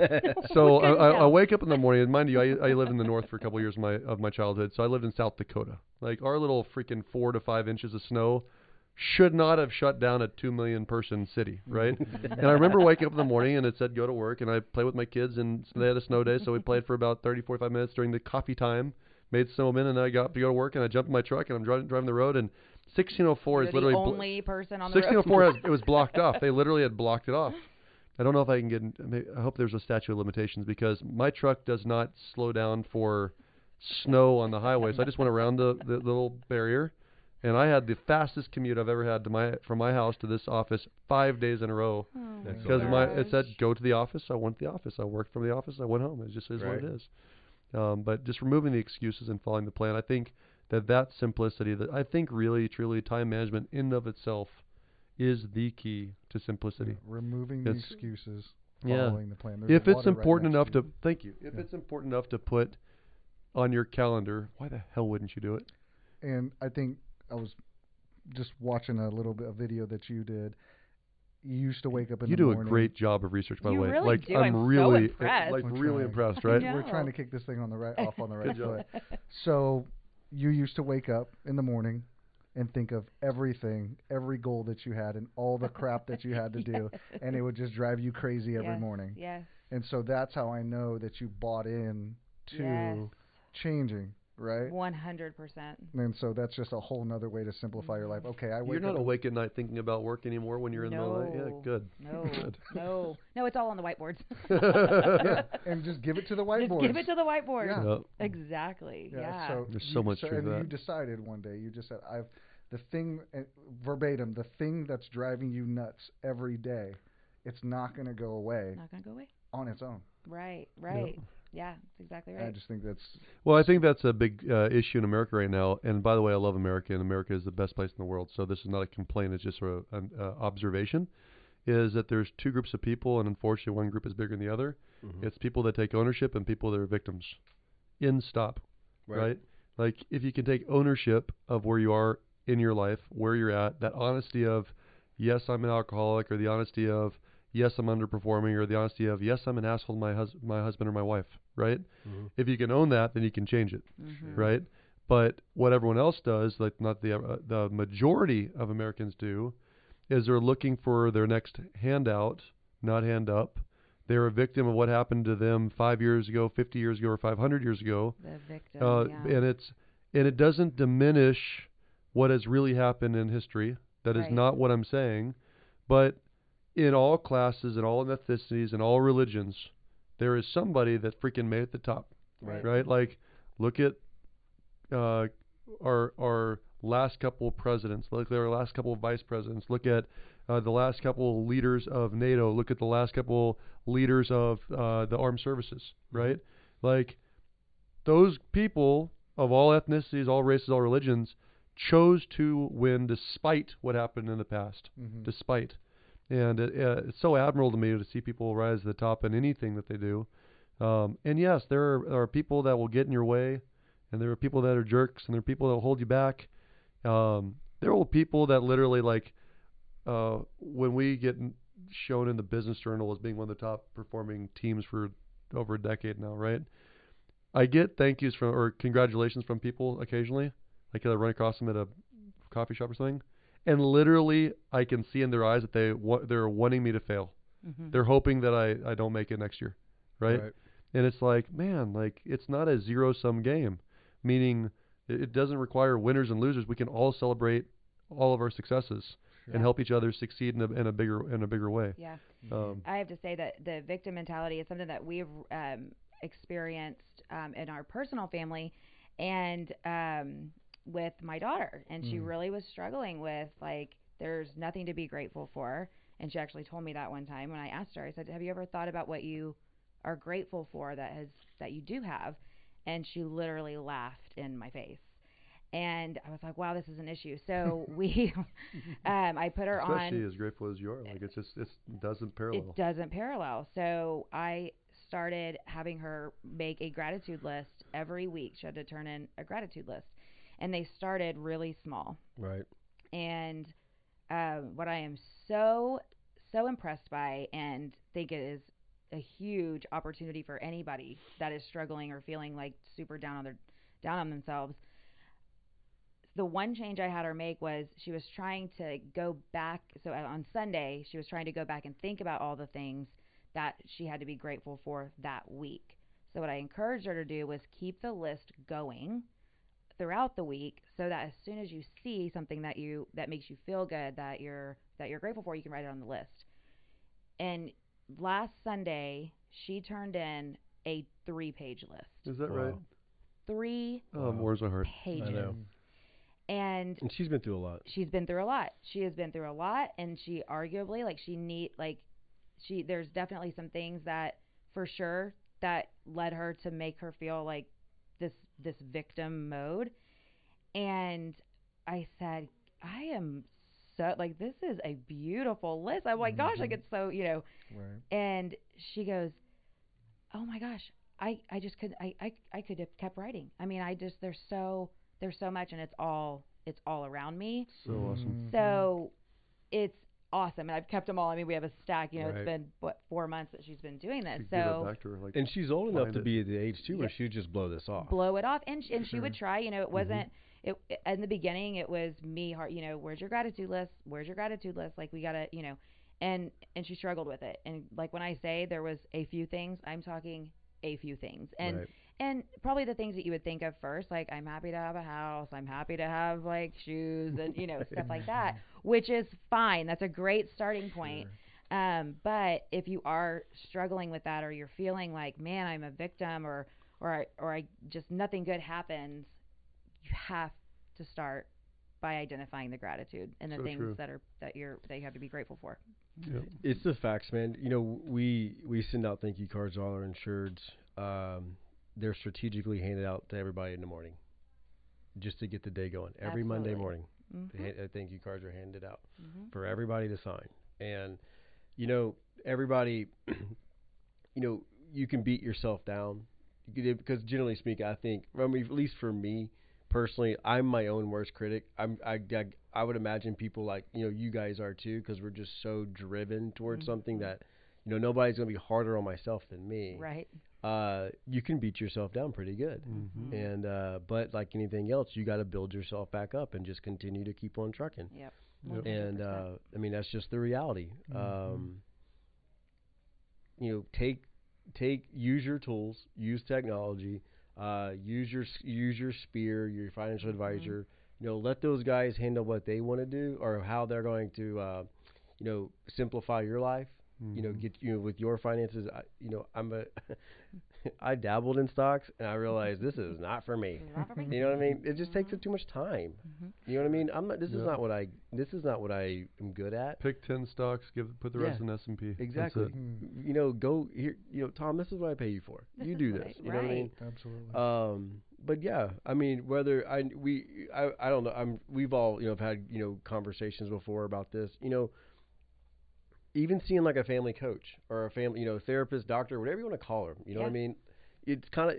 So Couldn't I tell. wake up in the morning, and mind you, I lived in the north for a couple of years of my childhood. So I lived in South Dakota. Like, our little freaking 4 to 5 inches of snow should not have shut down a 2 million person city, right? And I remember waking up in the morning and it said go to work, and I played with my kids, and so they had a snow day, so we played for about 30, 45 minutes during the coffee time, made snowmen, and then I got up to go to work, and I jumped in my truck, and I'm driving the road, and 1604 You're is literally the only person on the road. 1604 it was blocked off. They literally had blocked it off. I don't know if I can get. I hope there's a statute of limitations because my truck does not slow down for snow on the highway. So I just went around the little barrier, and I had the fastest commute I've ever had from my house to this office 5 days in a row. Because it said go to the office. I went to the office. I worked from the office. I went home. It just is what it is. But just removing the excuses and following the plan, I think that simplicity, that I think really, truly time management in and of itself is the key to simplicity. Removing the excuses, yeah. following the plan. If it's important enough to, thank you. If it's important enough to put on your calendar, why the hell wouldn't you do it? And I think I was just watching a little bit of video that you did. You used to wake up in the morning. You do a great job of research, by the way. You really like do. I'm really so impressed. Really impressed, right? We're trying to kick this thing on the right off on the right Good job. foot. So you used to wake up in the morning and think of everything, every goal that you had, and all the crap that you had to do, and it would just drive you crazy every morning. Yes. And so that's how I know that you bought in to changing. Right? 100%. And so that's just a whole nother way to simplify your life. Okay, You're not awake at night thinking about work anymore when you're in the night. Yeah, good. No, good. No, it's all on the whiteboards. Yeah, and just give it to the whiteboard. Just give it to the whiteboard. Yeah. Yep. Exactly. Yeah. So there's so much truth to that. And you decided one day, you just said, the thing, verbatim, the thing that's driving you nuts every day, it's not going to go away. Not going to go away. On its own. Right. Yep. Yeah, that's exactly right. I just think that's... Well, I think that's a big issue in America right now. And by the way, I love America, and America is the best place in the world. So this is not a complaint. It's just an observation, is that there's two groups of people, and unfortunately one group is bigger than the other. Mm-hmm. It's people that take ownership and people that are victims. In stop. Right? Like, if you can take ownership of where you are in your life, where you're at, that honesty of, yes, I'm an alcoholic, or the honesty of, yes, I'm underperforming, or the honesty of, yes, I'm an asshole to my husband or my wife, right? Mm-hmm. If you can own that, then you can change it, right? But what everyone else does, like not the majority of Americans do, is they're looking for their next handout, not hand up. They're a victim of what happened to them 5 years ago, 50 years ago, or 500 years ago. The victim, and it doesn't diminish what has really happened in history. That is not what I'm saying, but in all classes, in all ethnicities, in all religions, there is somebody that freaking made it at the top, right? Like, look at our last couple of presidents. Look at our last couple of vice presidents. Look at the last couple of leaders of NATO. Look at the last couple leaders of the armed services, right? Like, those people of all ethnicities, all races, all religions chose to win despite what happened in the past, despite. And it's so admirable to me to see people rise to the top in anything that they do. And yes, there are people that will get in your way, and there are people that are jerks, and there are people that will hold you back. There are people that literally, like, when we get shown in the Business Journal as being one of the top performing teams for over a decade now, right? I get thank yous or congratulations from people occasionally. Like, I run across them at a coffee shop or something. And literally, I can see in their eyes that they're wanting me to fail. They're hoping that I don't make it next year, right? And it's like, man, like, it's not a zero-sum game, meaning it doesn't require winners and losers. We can all celebrate all of our successes and help each other succeed in a bigger way. Yeah, I have to say that the victim mentality is something that we've experienced in our personal family, and with my daughter, and she really was struggling with, like, there's nothing to be grateful for. And she actually told me that one time when I asked her, I said, have you ever thought about what you are grateful for that you do have? And she literally laughed in my face. And I was like, wow, this is an issue. So I put her on. Especially as grateful as you are. Like, it doesn't parallel. It doesn't parallel. So I started having her make a gratitude list every week. She had to turn in a gratitude list. And they started really small. Right. And what I am so impressed by, and think it is a huge opportunity for anybody that is struggling or feeling like super down on themselves. The one change I had her make was she was trying to go back. So on Sunday, she was trying to go back and think about all the things that she had to be grateful for that week. So what I encouraged her to do was keep the list going throughout the week, so that as soon as you see something that makes you feel good, that you're grateful for, you can write it on the list. And last Sunday, she turned in a 3-page list. Is that right? 3 where's my heart? pages. I know. And she's been through a lot. She's been through a lot. She has been through a lot, and she arguably, there's definitely some things that for sure that led her to make her feel like this victim mode. And I said, I am so like, this is a beautiful list. I'm like, gosh, like it's so, Right. And she goes, oh my gosh, I just could I could have kept writing. I mean, there's so much, and it's all around me. So awesome. So it's awesome, and I've kept them all. I mean, we have a stack. It's Right. been 4 months that she's been doing this. Give it back to her, and she's old enough to find be at the age too where she would just blow this off. blow it off, and she would try. It wasn't. In the beginning, it was me. Where's your gratitude list? Where's your gratitude list? Like, we gotta, and she struggled with it. And like, when I say there was a few things, I'm talking a few things, and Right. and probably the things that you would think of first, like, I'm happy to have a house, I'm happy to have like shoes, and stuff like that, which is fine. That's a great starting point. But if you are struggling with that, or you're feeling like, man, I'm a victim, or I just, nothing good happens, you have to start by identifying the gratitude and the So things true. that you have to be grateful for. Yep. It's the facts, man. We send out thank you cards to all our insureds. They're strategically handed out to everybody in the morning, just to get the day going. Every Monday morning, thank you cards are handed out for everybody to sign. And everybody, you can beat yourself down, because generally speaking, I think, I mean, at least for me personally, I'm my own worst critic. I would imagine people like you guys are too, because we're just so driven towards something that nobody's gonna be harder on myself than me. Right. You can beat yourself down pretty good, and but like anything else, you got to build yourself back up and just continue to keep on trucking. Yep. And I mean, that's just the reality. Use your tools, use technology, use your spear, your financial advisor. Let those guys handle what they want to do, or how they're going to simplify your life. Get with your finances. I dabbled in stocks, and I realized this is not for me. You know what I mean? It just takes up too much time. You know what I mean? I'm not. This is not what I. This is not what I am good at. Pick 10 stocks. Put the rest in S&P. Exactly. Go here. Tom, this is what I pay you for. You do this. You know what I mean? Absolutely. But yeah, I mean, whether I don't know. We've all have had conversations before about this. Even seeing like a family coach or a family, therapist, doctor, whatever you want to call her, you know what I mean? It's kind of,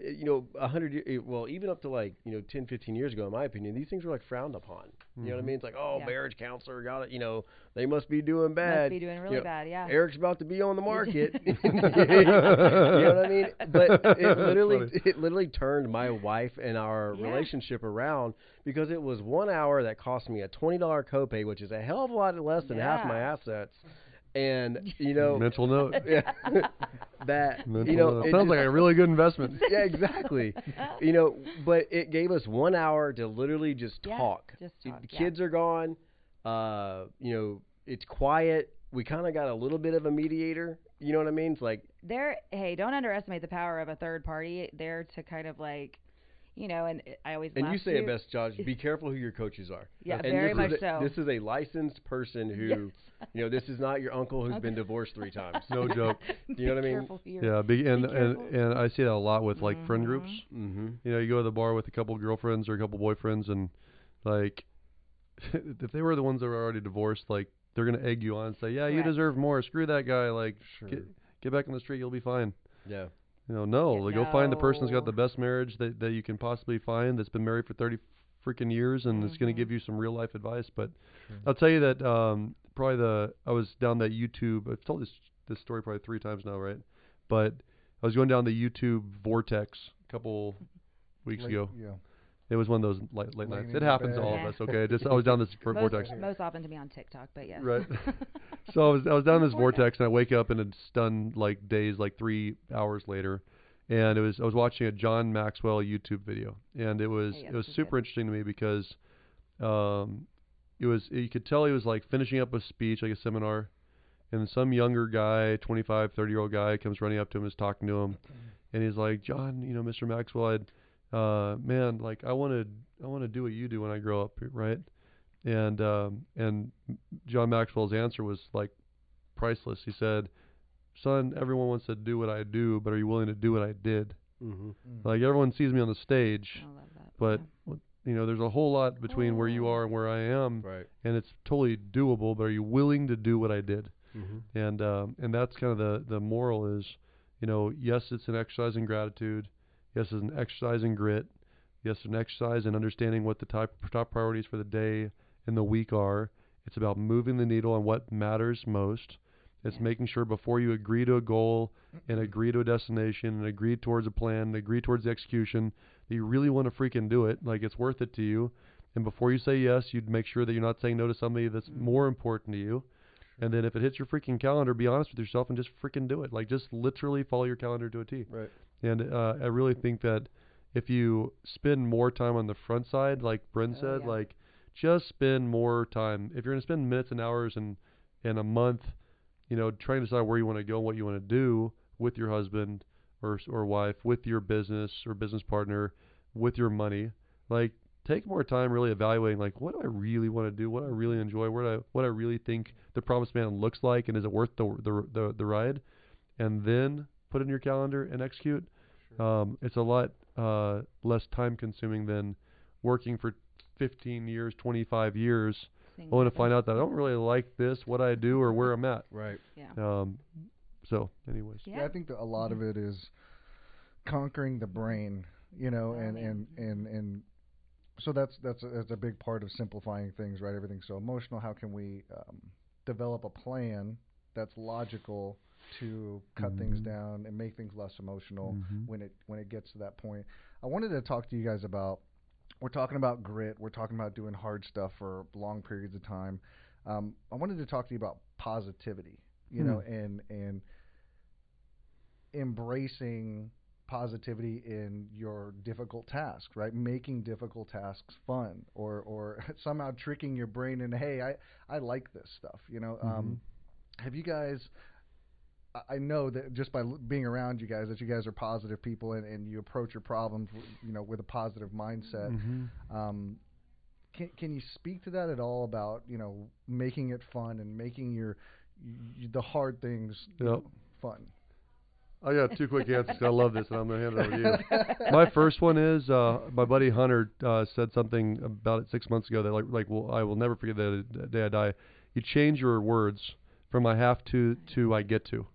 100, well, even up to like, 10, 15 years ago, in my opinion, these things were like frowned upon. You know what I mean? It's like, marriage counselor, got it, they must be doing bad. Must be doing really bad, yeah. Eric's about to be on the market. You know what I mean? But it literally turned my wife and our relationship around, because it was 1 hour that cost me a $20 copay, which is a hell of a lot less than half my assets. And mental note. That mental note. It sounds like a really good investment. Yeah, exactly. But it gave us 1 hour to literally just talk. The kids are gone. It's quiet. We kind of got a little bit of a mediator. You know what I mean? It's like, hey, don't underestimate the power of a third party there to kind of like, and I always and you say it best, Josh. Be careful who your coaches are. Yeah, and very much so. This is a licensed person who, this is not your uncle who's been divorced 3 times. No joke. You know what I mean? Yeah, and I see that a lot with like friend groups. You go to the bar with a couple girlfriends or a couple boyfriends, and like, if they were the ones that were already divorced, like, they're gonna egg you on and say, yeah, you deserve more. Screw that guy. Like, get back on the street. You'll be fine. Yeah. Go find the person who's got the best marriage that you can possibly find, that's been married for 30 freaking years, and it's going to give you some real life advice. But I'll tell you that I was down that YouTube. I've told this story probably 3 times now, right? But I was going down the YouTube vortex a couple weeks ago. Yeah. It was one of those late nights. It happens to all of us. Okay, I was down this vortex. Most often to me on TikTok, but yes. Right. So I was down this vortex, and I wake up and it's done like days, like 3 hours later, and I was watching a John Maxwell YouTube video, and it was super interesting to me, because you could tell he was like finishing up a speech, like a seminar, and some younger guy, 25, 30-year-old guy, comes running up to him, is talking to him, and he's like, John, Mr. Maxwell, man, like I want to do what you do when I grow up, right? And John Maxwell's answer was like priceless. He said, son, everyone wants to do what I do, but are you willing to do what I did? Mm-hmm. Like everyone sees me on the stage, I love that. but there's a whole lot between where you are and where I am, Right. and it's totally doable. But are you willing to do what I did? Mm-hmm. And that's kind of the moral is, yes, it's an exercise in gratitude. Yes, it's an exercise in grit. Yes, it's an exercise in understanding what the top priorities for the day and the week are. It's about moving the needle on what matters most. It's making sure before you agree to a goal and agree to a destination and agree towards a plan and agree towards the execution that you really want to freaking do it. Like it's worth it to you. And before you say yes, you'd make sure that you're not saying no to somebody that's more important to you. And then if it hits your freaking calendar, be honest with yourself and just freaking do it. Like just literally follow your calendar to a T. Right. And I really think that if you spend more time on the front side, like Brynn said, like just spend more time. If you're going to spend minutes and hours and a month, trying to decide where you want to go and what you want to do with your husband or wife, with your business or business partner, with your money, like take more time really evaluating like what do I really want to do, what I really enjoy, what I really think the promised man looks like, and is it worth the ride, and then put it in your calendar and execute. It's a lot less time consuming than working for 15 years, 25 years, only to find out that I don't really like this, what I do, or where I'm at. Right. Yeah. So, anyways. Yeah, I think that a lot of it is conquering the brain, and so that's a big part of simplifying things, right? Everything's so emotional. How can we develop a plan that's logical to cut things down and make things less emotional when it gets to that point? I wanted to talk to you guys about. We're talking about grit. We're talking about doing hard stuff for long periods of time. I wanted to talk to you about positivity, and embracing positivity in your difficult tasks, right? Making difficult tasks fun, or somehow tricking your brain into, hey, I like this stuff, Have you guys? I know that just by being around you guys, that you guys are positive people and you approach your problems, with a positive mindset. Can you speak to that at all about, making it fun and making the hard things fun? I got two quick answers. I love this, and I'm going to hand it over to you. My first one is my buddy Hunter said something about it 6 months ago that well, I will never forget the day I die. You change your words from I have to I get to.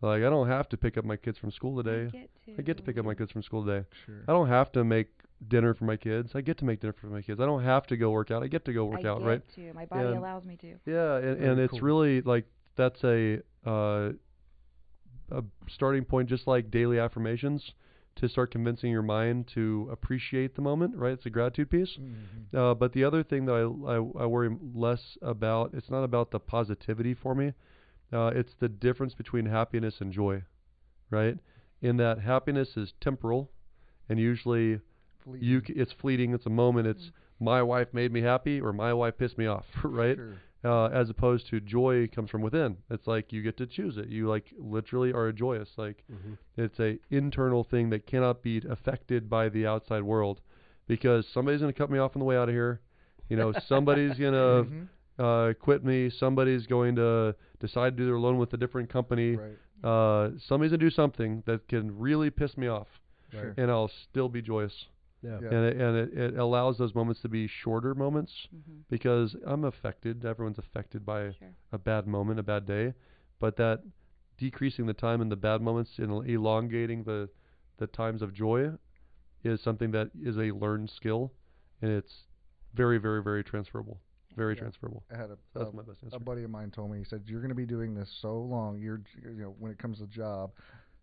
Like I don't have to pick up my kids from school today. I get to pick up my kids from school today. Sure. I don't have to make dinner for my kids. I get to make dinner for my kids. I don't have to go work out. I get to go work out, right? To. My body allows me to. Yeah, and it's really like that's a starting point, just like daily affirmations, to start convincing your mind to appreciate the moment, right? It's a gratitude piece. But the other thing that I worry less about, it's not about the positivity for me. It's the difference between happiness and joy, right? In that happiness is temporal, and usually it's fleeting. It's a moment. It's my wife made me happy or my wife pissed me off, right? Sure. As opposed to joy comes from within. It's like you get to choose it. You like literally are joyous. Like it's a internal thing that cannot be affected by the outside world, because somebody's going to cut me off on the way out of here. Somebody's going to quit me. Somebody's going to decide to do their loan with a different company. Right. Somebody's going to do something that can really piss me off, Sure. and I'll still be joyous. Yeah. And it allows those moments to be shorter moments, because I'm affected. Everyone's affected by a bad moment, a bad day. But that decreasing the time in the bad moments and elongating the times of joy is something that is a learned skill, and it's very, very, very transferable. Very transferable. I had That's my best answer. A buddy of mine told me, he said, you're going to be doing this so long, when it comes to job,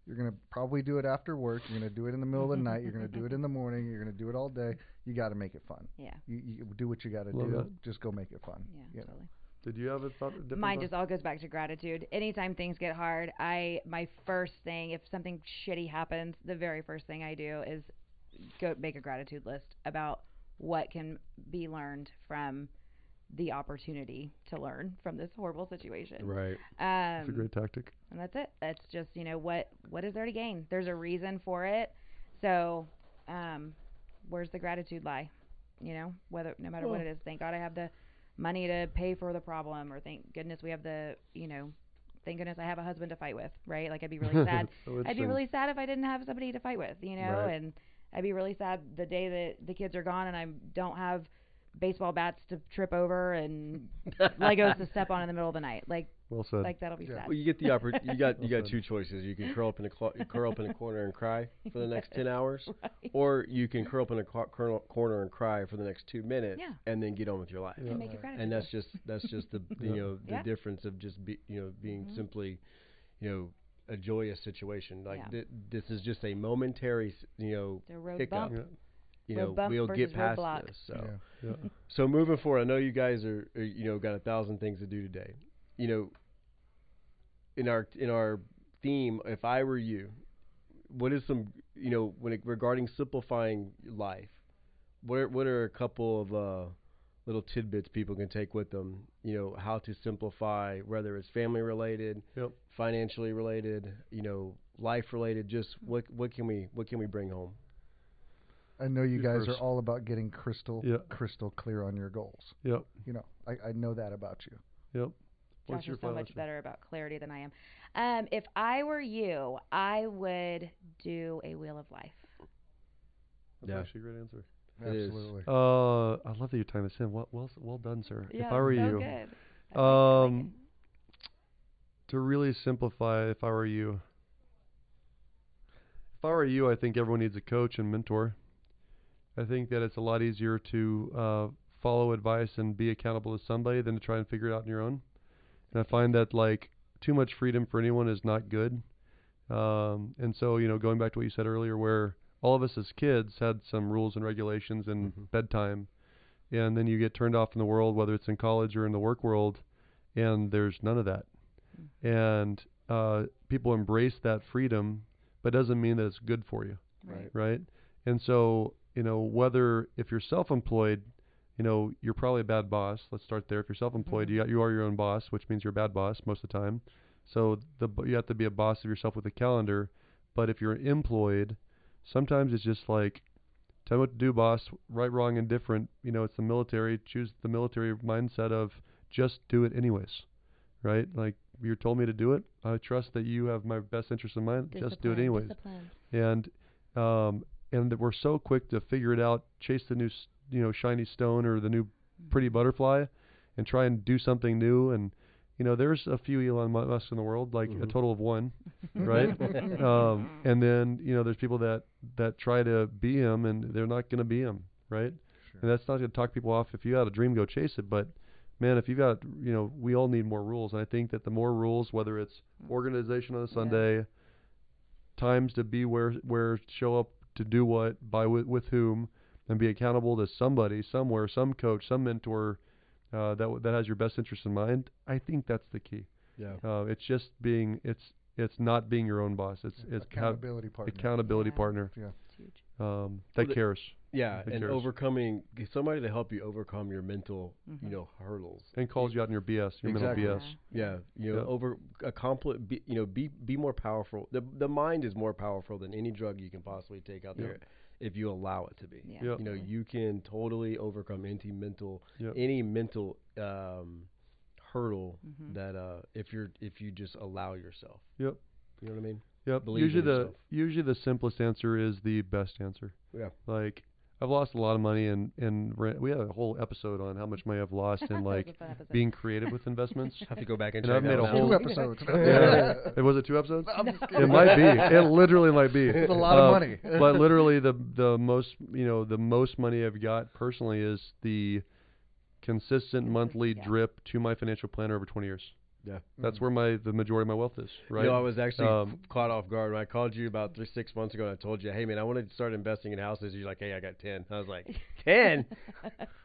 you're going to probably do it after work. You're going to do it in the middle of the night. You're going to do it in the morning. You're going to do it all day. You got to make it fun. Yeah. You do what you got to do. That. Just go make it fun. Yeah, totally. Did you have a thought? Mine just all goes back to gratitude. Anytime things get hard, my first thing, if something shitty happens, the very first thing I do is go make a gratitude list about what can be learned from the opportunity to learn from this horrible situation. Right. That's a great tactic. And that's it. That's just, what is there to gain? There's a reason for it. So, where's the gratitude lie? No matter what it is. Thank God I have the money to pay for the problem, or thank goodness we have the, thank goodness I have a husband to fight with, right? Like I'd be really sad. I'd be really sad if I didn't have somebody to fight with, you know, Right. and I'd be really sad the day that the kids are gone and I don't have baseball bats to trip over and Legos to step on in the middle of the night. Like, Well said. like that'll be sad. Well, you get the you got two choices. You can curl up in a corner and cry for the next 10 hours, Right. or you can curl up in a corner and cry for the next 2 minutes, Yeah. and then get on with your life. And make your gratitude And that's list. just the the Yeah. difference of just being simply, a joyous situation. Like Yeah. this is just a momentary The road hiccup. bump. You Road know, bump we'll get versus past roadblock. this. So. Yeah. Yeah. So moving forward, I know you guys are got 1,000 things to do today. In our theme, if I were you, what is some regarding simplifying life? What are a couple of little tidbits people can take with them? How to simplify, whether it's family related, Yep. financially related, life related. Just what can we bring home? I know you You guys first. are all about getting crystal Yeah. clear on your goals. Yep. I know that about you. Yep. What's Josh your is so final much answer? better about clarity than I am. If I were you, I would do a wheel of life. That's Yeah. actually a great answer. It is. Absolutely. I love that you timed this in. Well done, sir. Yeah, if I were so you, good. I like it. to really simplify, if I were you, I think everyone needs a coach and mentor. I think that it's a lot easier to follow advice and be accountable to somebody than to try and figure it out on your own. And I find that like too much freedom for anyone is not good. And so, going back to what you said earlier, where all of us as kids had some rules and regulations and bedtime, and then you get turned off in the world, whether it's in college or in the work world, and there's none of that. And people embrace that freedom, but doesn't mean that it's good for you, right? And so, whether if you're self-employed, you're probably a bad boss. Let's start there. If you're self-employed, you are your own boss, which means you're a bad boss most of the time. So you have to be a boss of yourself with a calendar. But if you're employed, sometimes it's just like, tell me what to do, boss. Right, wrong, and different. It's the military. Choose the military mindset of just do it anyways, right? Like you told me to do it. I trust that you have my best interest in mind. Just do it anyways. Discipline. And that we're so quick to figure it out, chase the new, shiny stone or the new pretty butterfly, and try and do something new. And there's a few Elon Musk in the world, like a total of one, right? And then there's people that try to be him, and they're not going to be him, right? Sure. And that's not going to talk people off. If you got a dream, go chase it. But man, if you got, we all need more rules. And I think that the more rules, whether it's organization on a Sunday, times to be where show up to do what, with whom, and be accountable to somebody, somewhere, some coach, some mentor that has your best interest in mind. I think that's the key. Yeah. It's just being, it's not being your own boss. It's accountability partner. accountability partner Yeah. It's huge. that cares. Yeah, That and cares. overcoming somebody to help you overcome your mental, hurdles. And calls you out in your BS, your Exactly. mental BS. Yeah, be more powerful. The mind is more powerful than any drug you can possibly take out there, if you allow it to be. Yeah. Yep. You can totally overcome any mental hurdle that if you just allow yourself. Yep. You know what I mean? Yep. Believe in yourself. Usually the simplest answer is the best answer. Yeah. Like I've lost a lot of money, and we had a whole episode on how much money I've lost in That was like a fun episode. being creative with investments. Have to go back and And check I've made that a out. whole- 2 episodes. Yeah. Was it 2 episodes? I'm just It kidding. might be. It literally might be. It's a lot of money. But literally the most money I've got personally is the consistent monthly drip to my financial planner over 20 years. Yeah. That's where the majority of my wealth is, right? I was actually caught off guard when I called you about 6 months ago and I told you, hey man, I wanted to start investing in houses. You're like, hey, I got 10. I was like, 10?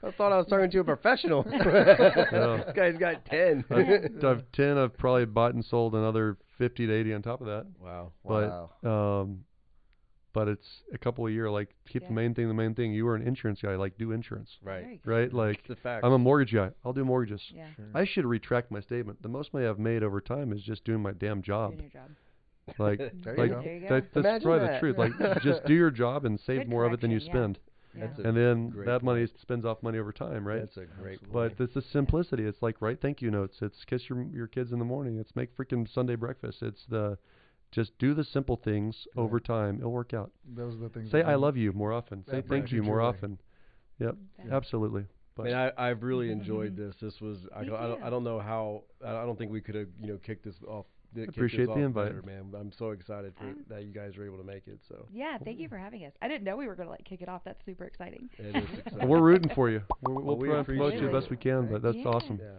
I thought I was talking to a professional. This guy's got 10. I've 10. I've probably bought and sold another 50 to 80 on top of that. Wow. But it's a couple a year. Like keep the main thing. You are an insurance guy. Like do insurance. Right. Right. Like It's the fact. I'm a mortgage guy. I'll do mortgages. Yeah. Sure. I should retract my statement. The most money I've made over time is just doing my damn job. Doing your job. Like, There like you go. There you go. that's Imagine probably that. the truth. Like, just do your job and save Good more of it than you correction, spend. And then that money spends off money over time, right? That's a great point. But it's the simplicity. It's like write thank you notes. It's kiss your kids in the morning. It's make freaking Sunday breakfast. It's just do the simple things over time. It'll work out. Those are the things. Say I love you more often. Say thank you more often. Yep, absolutely. But I've really enjoyed this. This was I don't know how I don't think we could have kicked this off. Appreciate the invite, better, man. I'm so excited that you guys were able to make it. So thank you for having us. I didn't know we were going to kick it off. That's super exciting. It is exciting. We're rooting for you. We'll try and promote you the best we can, but that's awesome. Yeah.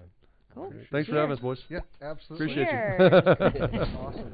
Cool. Thanks for having us, boys. Yeah, absolutely. Appreciate you. Awesome.